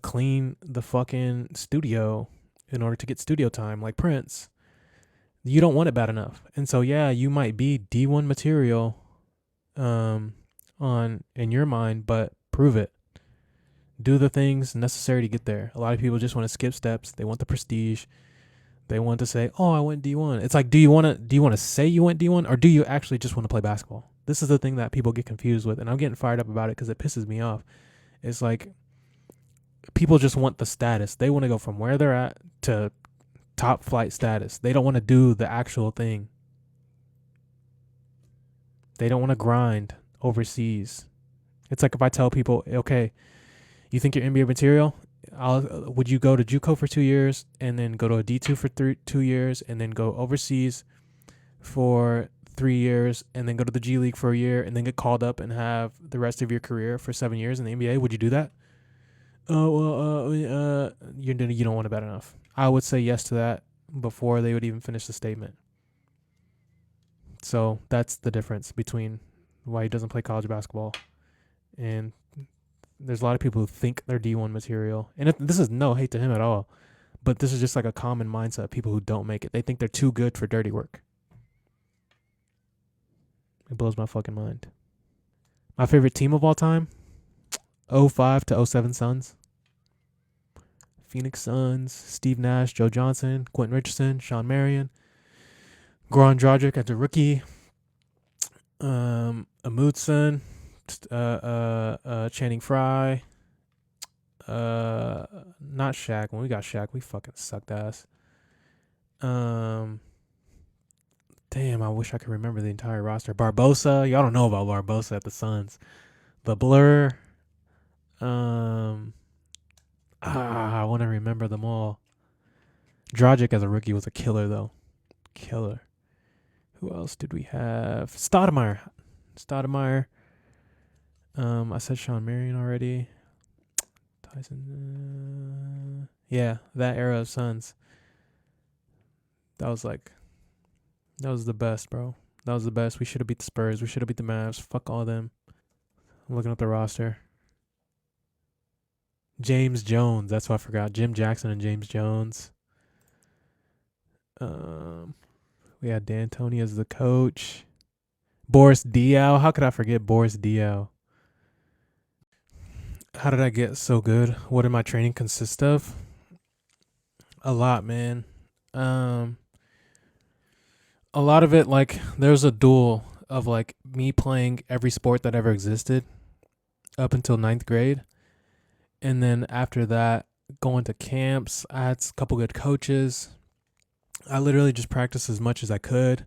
clean the fucking studio in order to get studio time like Prince, you don't want it bad enough. And so yeah, you might be D1 material on in your mind, but prove it. Do the things necessary to get there. A lot of people just want to skip steps. They want the prestige. They want to say, "Oh, I went D1." It's like, do you want to say you went D1, or do you actually just want to play basketball? This is the thing that people get confused with, and I'm getting fired up about it because it pisses me off. It's like people just want the status. They want to go from where they're at to top flight status. They don't want to do the actual thing. They don't want to grind overseas. It's like if I tell people, okay, you think you're NBA material? Would you go to JUCO for 2 years and then go to a D2 for 2 years and then go overseas for 3 years and then go to the G League for a year and then get called up and have the rest of your career for 7 years in the NBA? Would you do that? You don't want it bad enough. I would say yes to that before they would even finish the statement. So that's the difference between why he doesn't play college basketball. And there's a lot of people who think they're D1 material. And this is no hate to him at all. But this is just like a common mindset of people who don't make it. They think they're too good for dirty work. It blows my fucking mind. My favorite team of all time? 05 to 07 Suns. Phoenix Suns, Steve Nash, Joe Johnson, Quentin Richardson, Sean Marion, Goran Dragic as a rookie, Amundsen, Channing Frye, not Shaq. When we got Shaq, we fucking sucked ass. Damn, I wish I could remember the entire roster. Barbosa, y'all don't know about Barbosa at the Suns. The Blur. I want to remember them all. Dragic as a rookie was a killer though. Killer. Who else did we have? Stoudemire. I said Sean Marion already. Tyson. Yeah, that era of Suns. That was the best, bro. That was the best. We should have beat the Spurs. We should have beat the Mavs. Fuck all of them. I'm looking at the roster. James Jones. That's what I forgot. Jim Jackson and James Jones. We had D'Antoni as the coach. Boris Diaw. How could I forget Boris Diaw? How did I get so good? What did my training consist of? A lot, man. A lot of it, like, there's a duel of, like, me playing every sport that ever existed up until 9th grade. And then after that, going to camps. I had a couple good coaches. I literally just practiced as much as I could.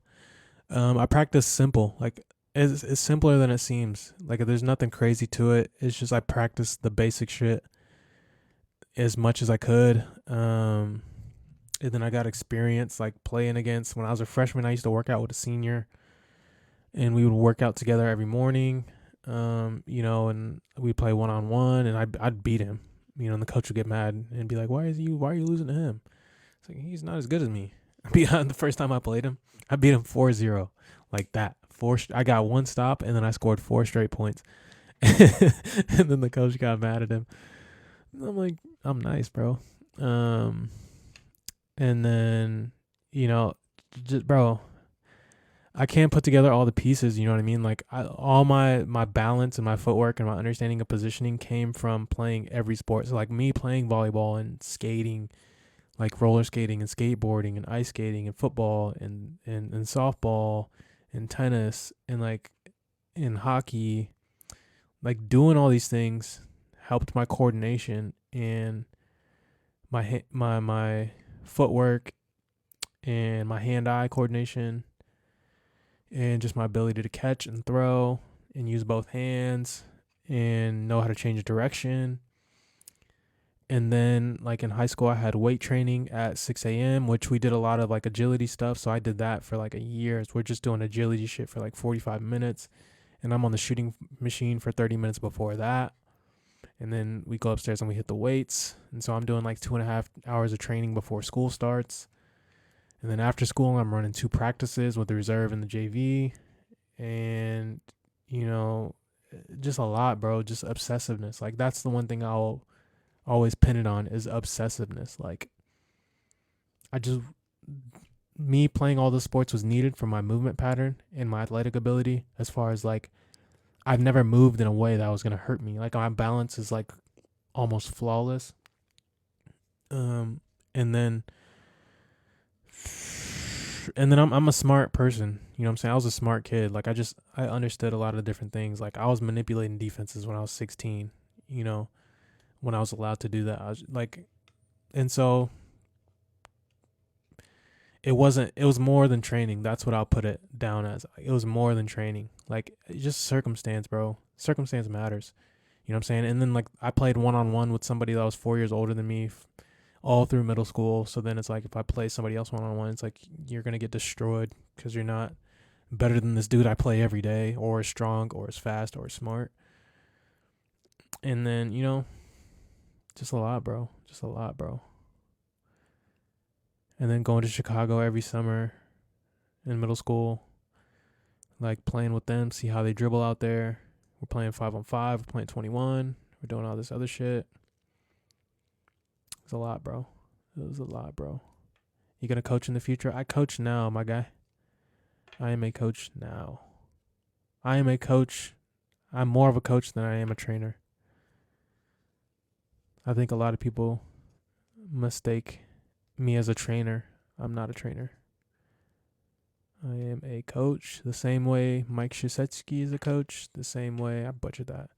I practiced simple. Like, it's simpler than it seems. Like, there's nothing crazy to it. It's just I practiced the basic shit as much as I could. And then I got experience, like, playing against. When I was a freshman, I used to work out with a senior. And we would work out together every morning. And we'd play one-on-one, and I'd beat him. And the coach would get mad and be like, why are you losing to him? It's like, he's not as good as me. The first time I played him, I beat him 4-0. Like that. I got one stop, and then I scored 4 straight points. And then the coach got mad at him. I'm like, I'm nice, bro. Um, and then, you know, just bro, I can't put together all the pieces. You know what I mean? Like, all my balance and my footwork and my understanding of positioning came from playing every sport. So like me playing volleyball and skating, like roller skating and skateboarding and ice skating and football and softball and tennis and like in hockey, like doing all these things helped my coordination and my footwork and my hand-eye coordination and just my ability to catch and throw and use both hands and know how to change direction. And then like in high school I had weight training at 6 a.m., which we did a lot of like agility stuff. So I did that for like a year. So we're just doing agility shit for like 45 minutes. And I'm on the shooting machine for 30 minutes before that. And then we go upstairs and we hit the weights. And so I'm doing like 2.5 hours of training before school starts. And then after school, I'm running 2 practices with the reserve and the JV. And, you know, just a lot, bro. Just obsessiveness. Like, that's the one thing I'll always pin it on is obsessiveness. Like, me playing all the sports was needed for my movement pattern and my athletic ability. As far as like, I've never moved in a way that was going to hurt me. Like, my balance is like almost flawless. And then I'm a smart person. You know what I'm saying? I was a smart kid. Like, I understood a lot of different things. Like, I was manipulating defenses when I was 16, you know, when I was allowed to do that. I was like, and so it was more than training. That's what I'll put it down as. It was more than training. Like, it's just circumstance, bro. Circumstance matters. You know what I'm saying? And then like I played one-on-one with somebody that was 4 years older than me all through middle school. So then it's like if I play somebody else one-on-one, it's like you're going to get destroyed because you're not better than this dude I play every day or as strong or as fast or as smart. And then, you know, just a lot, bro. Just a lot, bro. And then going to Chicago every summer in middle school, like playing with them, see how they dribble out there. We're playing 5-on-5, we're playing 21, we're doing all this other shit. It's a lot, bro. It was a lot, bro. You gonna coach in the future? I coach now, my guy. I am a coach now. I am a coach. I'm more of a coach than I am a trainer. I think a lot of people mistake me as a trainer. I'm not a trainer. I am a coach the same way Mike Krzyzewski is a coach, the same way, I butchered that,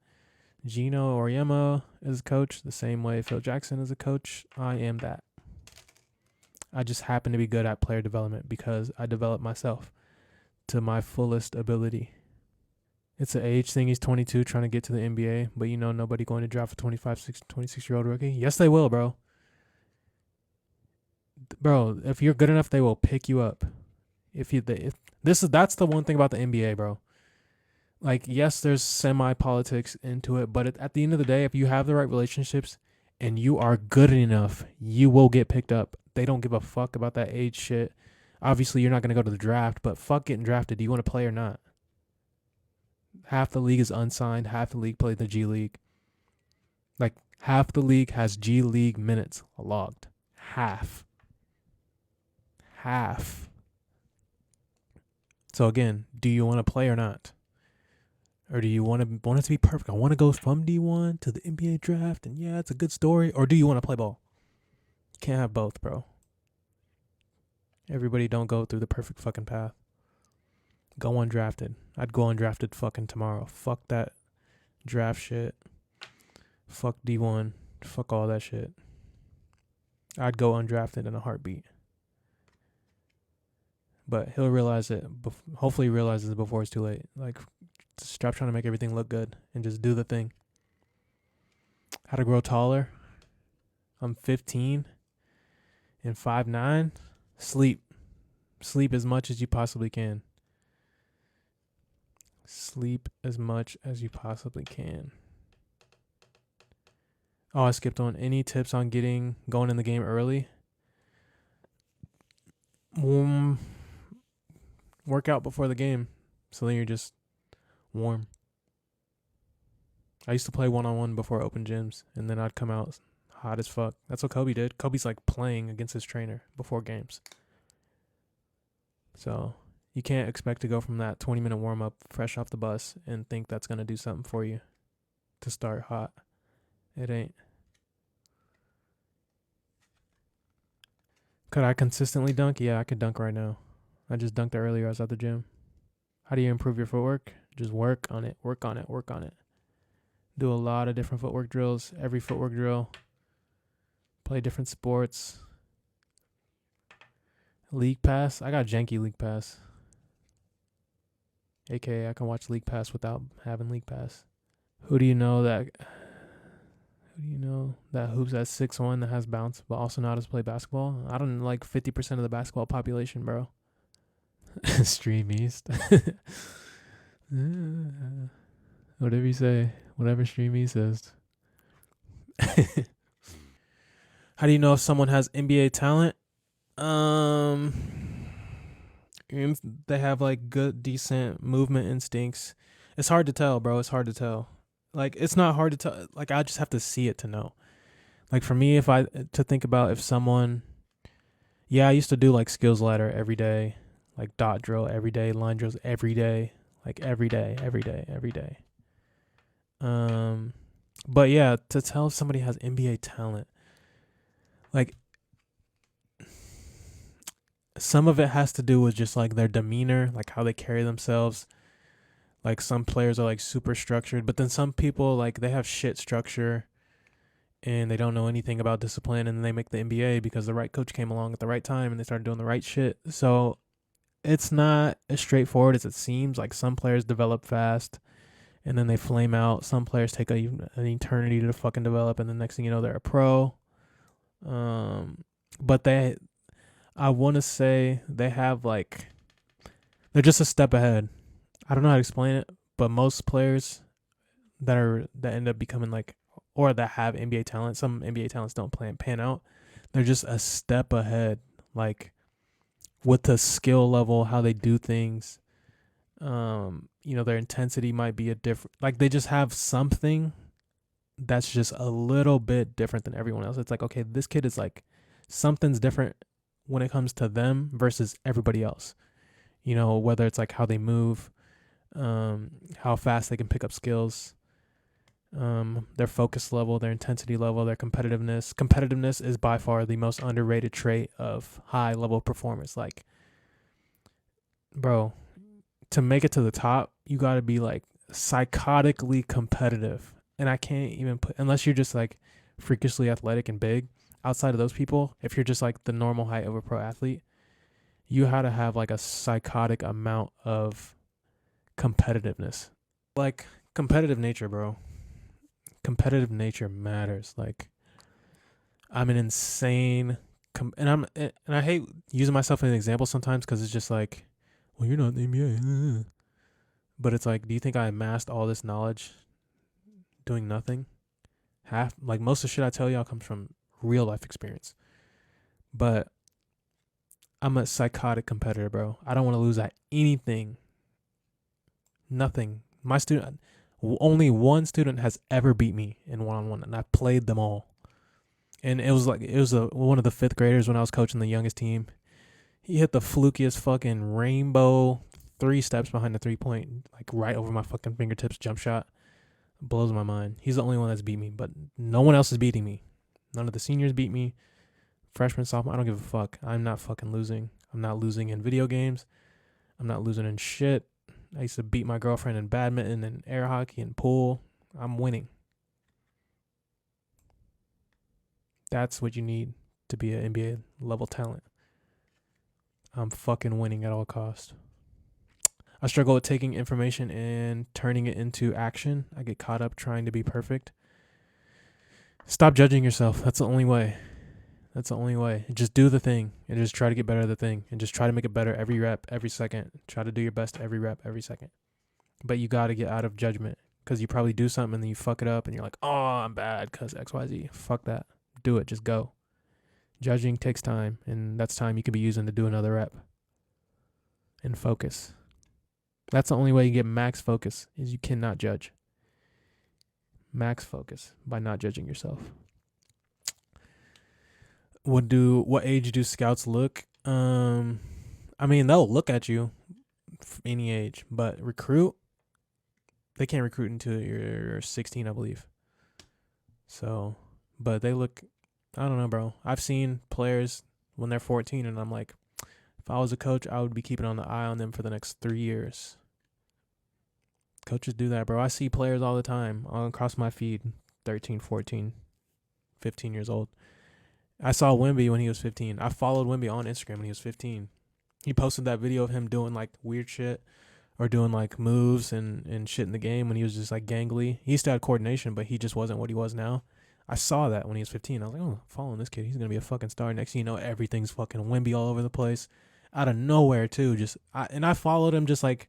Gino Auriemma is a coach, the same way Phil Jackson is a coach. I am that. I just happen to be good at player development because I develop myself to my fullest ability. It's an age thing. He's 22 trying to get to the NBA, but you know nobody going to draft a 26-year-old rookie. Yes, they will, bro. Bro, if you're good enough, they will pick you up. That's the one thing about the NBA, bro. Like, yes, there's semi-politics into it, but at the end of the day, if you have the right relationships and you are good enough, you will get picked up. They don't give a fuck about that age shit. Obviously, you're not going to go to the draft, but fuck getting drafted. Do you want to play or not? Half the league is unsigned. Half the league played the G League. Like, half the league has G League minutes logged. Half. So again, do you want to play or not? Or do you want it to be perfect? I want to go from D1 to the NBA draft, and yeah, it's a good story. Or do you want to play ball? You can't have both, bro. Everybody don't go through the perfect fucking path. Go undrafted. I'd go undrafted fucking tomorrow. Fuck that draft shit. Fuck D1. Fuck all that shit. I'd go undrafted in a heartbeat. But he'll realize it. Hopefully he realizes it before it's too late. Like, stop trying to make everything look good and just do the thing. How to grow taller. I'm 15 and 5'9". Sleep. Sleep as much as you possibly can. Sleep as much as you possibly can. Oh, I skipped on. Any tips on going in the game early? Work out before the game. So then you're just warm. I used to play one-on-one before open gyms, and then I'd come out hot as fuck. That's what Kobe did. Kobe's like playing against his trainer before games. So you can't expect to go from that 20-minute warm-up fresh off the bus and think that's going to do something for you to start hot. It ain't. Could I consistently dunk? Yeah, I could dunk right now. I just dunked earlier. I was at the gym. How do you improve your footwork? Just work on it, work on it, work on it. Do a lot of different footwork drills, every footwork drill. Play different sports. League Pass. I got janky League Pass. AKA I can watch League Pass without having League Pass. Who do you know that hoops at 6'1" that has bounce but also knows how to play basketball? I don't like 50% of the basketball population, bro. Stream East. Whatever you say. Whatever Stream East says. How do you know if someone has NBA talent? They have like good, decent movement instincts. It's hard to tell, bro. It's hard to tell. Like, it's not hard to tell. Like, I just have to see it to know. Like, for me, to think about if someone, I used to do like skills ladder every day, like dot drill every day, line drills every day, like every day. But yeah, to tell if somebody has NBA talent, like, some of it has to do with just like their demeanor, like how they carry themselves. Like, some players are like super structured, but then some people, like, they have shit structure and they don't know anything about discipline, and then they make the NBA because the right coach came along at the right time and they started doing the right shit. So it's not as straightforward as it seems. Like, some players develop fast and then they flame out. Some players take an eternity to fucking develop, and the next thing you know, they're a pro. But I want to say they have like, they're just a step ahead. I don't know how to explain it, but most players that end up becoming like, or that have NBA talent, some NBA talents don't pan out. They're just a step ahead, like with the skill level, how they do things. Their intensity might be a different, like they just have something that's just a little bit different than everyone else. It's like, okay, this kid is like, something's different when it comes to them versus everybody else. Whether it's like how they move, how fast they can pick up skills, their focus level, their intensity level, their competitiveness. Competitiveness is by far the most underrated trait of high level performers. Like, bro, to make it to the top, you got to be like psychotically competitive. And I can't even put, unless you're just like freakishly athletic and big, outside of those people, if you're just like the normal height of a pro athlete, you had to have like a psychotic amount of competitiveness. Like, competitive nature, bro. Competitive nature matters. Like, I'm an insane and I hate using myself as an example sometimes because it's just like, well, you're not in the NBA. But it's like, do you think I amassed all this knowledge doing nothing? Like, most of the shit I tell y'all comes from real life experience. But I'm a psychotic competitor, bro. I don't want to lose at anything. Nothing. Only one student has ever beat me in one-on-one, and I played them all. And it was one of the fifth graders when I was coaching the youngest team. He hit the flukiest fucking rainbow 3 steps behind the 3-point, like right over my fucking fingertips jump shot. Blows my mind. He's the only one that's beat me, but no one else is beating me. None of the seniors beat me. Freshman, sophomore, I don't give a fuck. I'm not fucking losing. I'm not losing in video games. I'm not losing in shit. I used to beat my girlfriend in badminton and air hockey and pool. I'm winning. That's what you need to be an NBA level talent. I'm fucking winning at all costs. I struggle with taking information and turning it into action. I get caught up trying to be perfect. Stop judging yourself. That's the only way. Just do the thing and just try to get better at the thing and just try to make it better every rep, every second. Try to do your best every rep, every second. But you got to get out of judgment because you probably do something and then you fuck it up and you're like, oh, I'm bad because XYZ. Fuck that. Do it. Just go. Judging takes time, and that's time you could be using to do another rep and focus. That's the only way you get max focus is you cannot judge. Max focus by not judging yourself. What age do scouts look? I mean, they'll look at you any age, but they can't recruit until you're 16, I believe. So, but they look, I don't know, bro. I've seen players when they're 14, and I'm like, if I was a coach, I would be keeping an eye on them for the next 3 years. Coaches do that, bro. I see players all the time across my feed, 13, 14, 15 years old. I saw Wemby when he was 15. I followed Wemby on Instagram when he was 15. He posted that video of him doing like weird shit or doing like moves and shit in the game when he was just like gangly. He still had coordination, but he just wasn't what he was now. I saw that when he was 15. I was like, oh, following this kid. He's going to be a fucking star. Next thing you know, everything's fucking Wemby all over the place. Out of nowhere, too. I followed him just like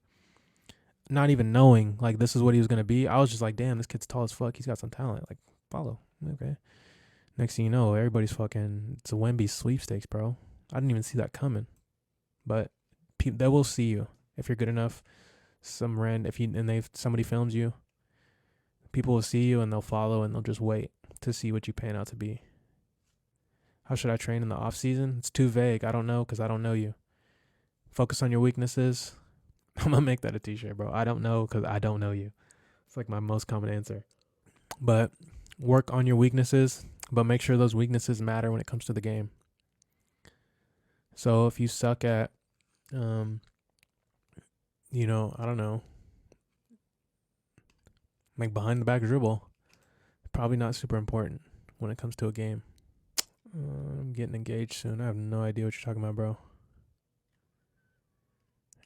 not even knowing like this is what he was going to be. I was just like, damn, this kid's tall as fuck. He's got some talent. Like, follow. Okay. Next thing you know, everybody's fucking, it's a Wemby sweepstakes, bro. I didn't even see that coming. But they will see you if you're good enough. If somebody films you, people will see you and they'll follow and they'll just wait to see what you pan out to be. How should I train in the off season? It's too vague. I don't know because I don't know you. Focus on your weaknesses. I'm gonna make that a t-shirt, bro. I don't know because I don't know you. It's like my most common answer. But work on your weaknesses, but make sure those weaknesses matter when it comes to the game. So if you suck at, I don't know, like behind the back dribble, probably not super important when it comes to a game. I'm getting engaged soon. I have no idea what you're talking about, bro.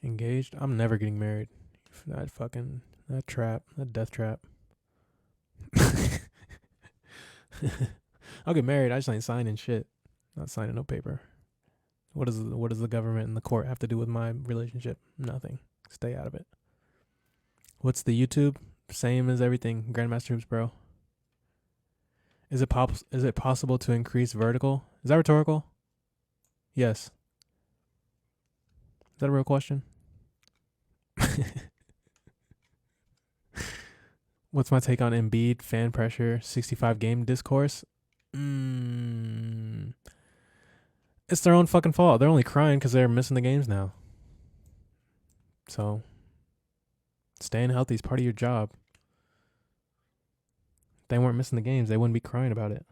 Engaged? I'm never getting married. That death trap. I'll get married. I just ain't signing shit. Not signing no paper. What does the government and the court have to do with my relationship? Nothing. Stay out of it. What's the YouTube? Same as everything. Grandmaster Hoops, bro. Is it possible to increase vertical? Is that rhetorical? Yes. Is that a real question? What's my take on Embiid fan pressure 65 game discourse? It's their own fucking fault. They're only crying because they're missing the games now. So, staying healthy is part of your job. If they weren't missing the games, they wouldn't be crying about it.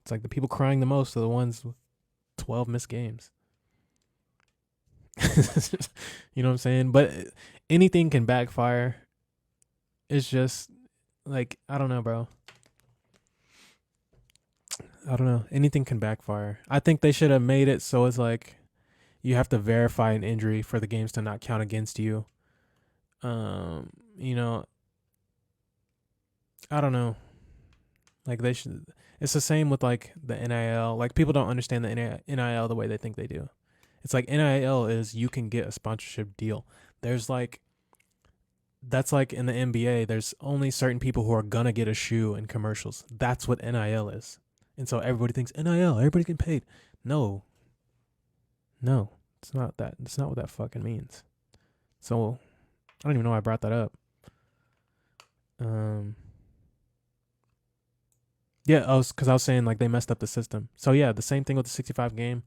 It's like the people crying the most are the ones with 12 missed games. You know what I'm saying? But anything can backfire. It's just like, I don't know, bro. I don't know. Anything can backfire. I think they should have made it so it's like you have to verify an injury for the games to not count against you. I don't know. Like they should. It's the same with like the NIL. Like people don't understand the NIL the way they think they do. It's like NIL is you can get a sponsorship deal. That's like in the NBA. There's only certain people who are gonna get a shoe in commercials. That's what NIL is. And so everybody thinks NIL, everybody's getting paid. No, it's not that. It's not what that fucking means. So I don't even know why I brought that up. Yeah, because I was saying like they messed up the system. So yeah, the same thing with the 65 game.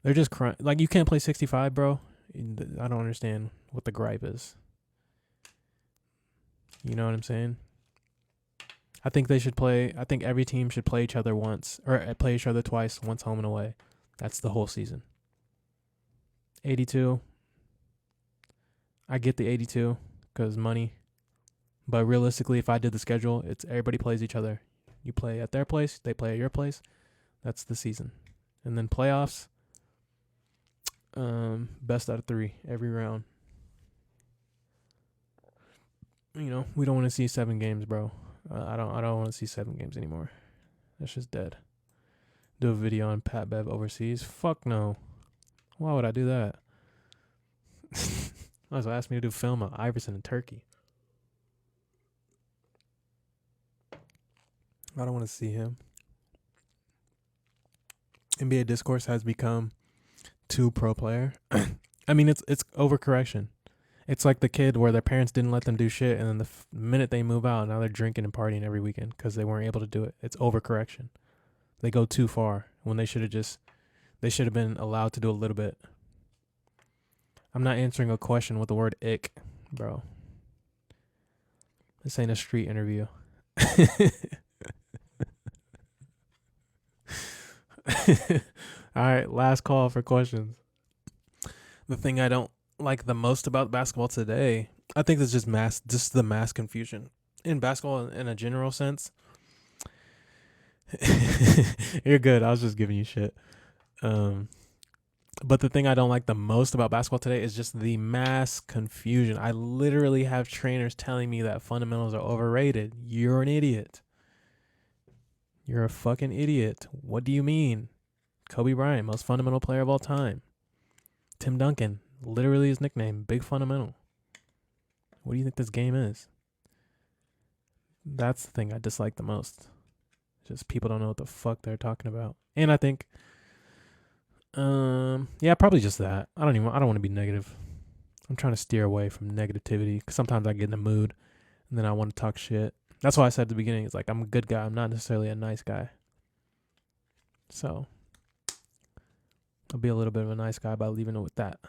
They're just crying. Like you can't play 65, bro. I don't understand what the gripe is. You know what I'm saying? I think every team should play each other once or play each other twice, once home and away. That's the whole season. 82. I get the 82 because money. But realistically, if I did the schedule, it's everybody plays each other. You play at their place, they play at your place. That's the season. And then playoffs, best out of 3 every round. We don't want to see 7 games, bro. I don't want to see 7 games anymore. That's just dead. Do a video on Pat Bev overseas? Fuck no. Why would I do that? Might as well ask me to do film of Iverson in Turkey. I don't want to see him. NBA discourse has become too pro player. I mean, it's overcorrection. It's like the kid where their parents didn't let them do shit, and then the minute they move out, now they're drinking and partying every weekend because they weren't able to do it. It's overcorrection. They go too far when they should have been allowed to do a little bit. I'm not answering a question with the word ick, bro. This ain't a street interview. All right, last call for questions. The thing I don't like the most about basketball today, I think it's just the mass confusion in basketball in a general sense. You're good. I was just giving you shit. But the thing I don't like the most about basketball today is just the mass confusion. I literally have trainers telling me that fundamentals are overrated. You're an idiot. You're a fucking idiot. What do you mean? Kobe Bryant, most fundamental player of all time. Tim Duncan, literally his nickname, Big Fundamental. What do you think this game is? That's the thing I dislike the most. Just people don't know what the fuck they're talking about. And I think, yeah, probably just that. I don't want to be negative. I'm trying to steer away from negativity because sometimes I get in the mood and then I want to talk shit. That's why I said at the beginning, it's like I'm a good guy. I'm not necessarily a nice guy. So I'll be a little bit of a nice guy by leaving it with that.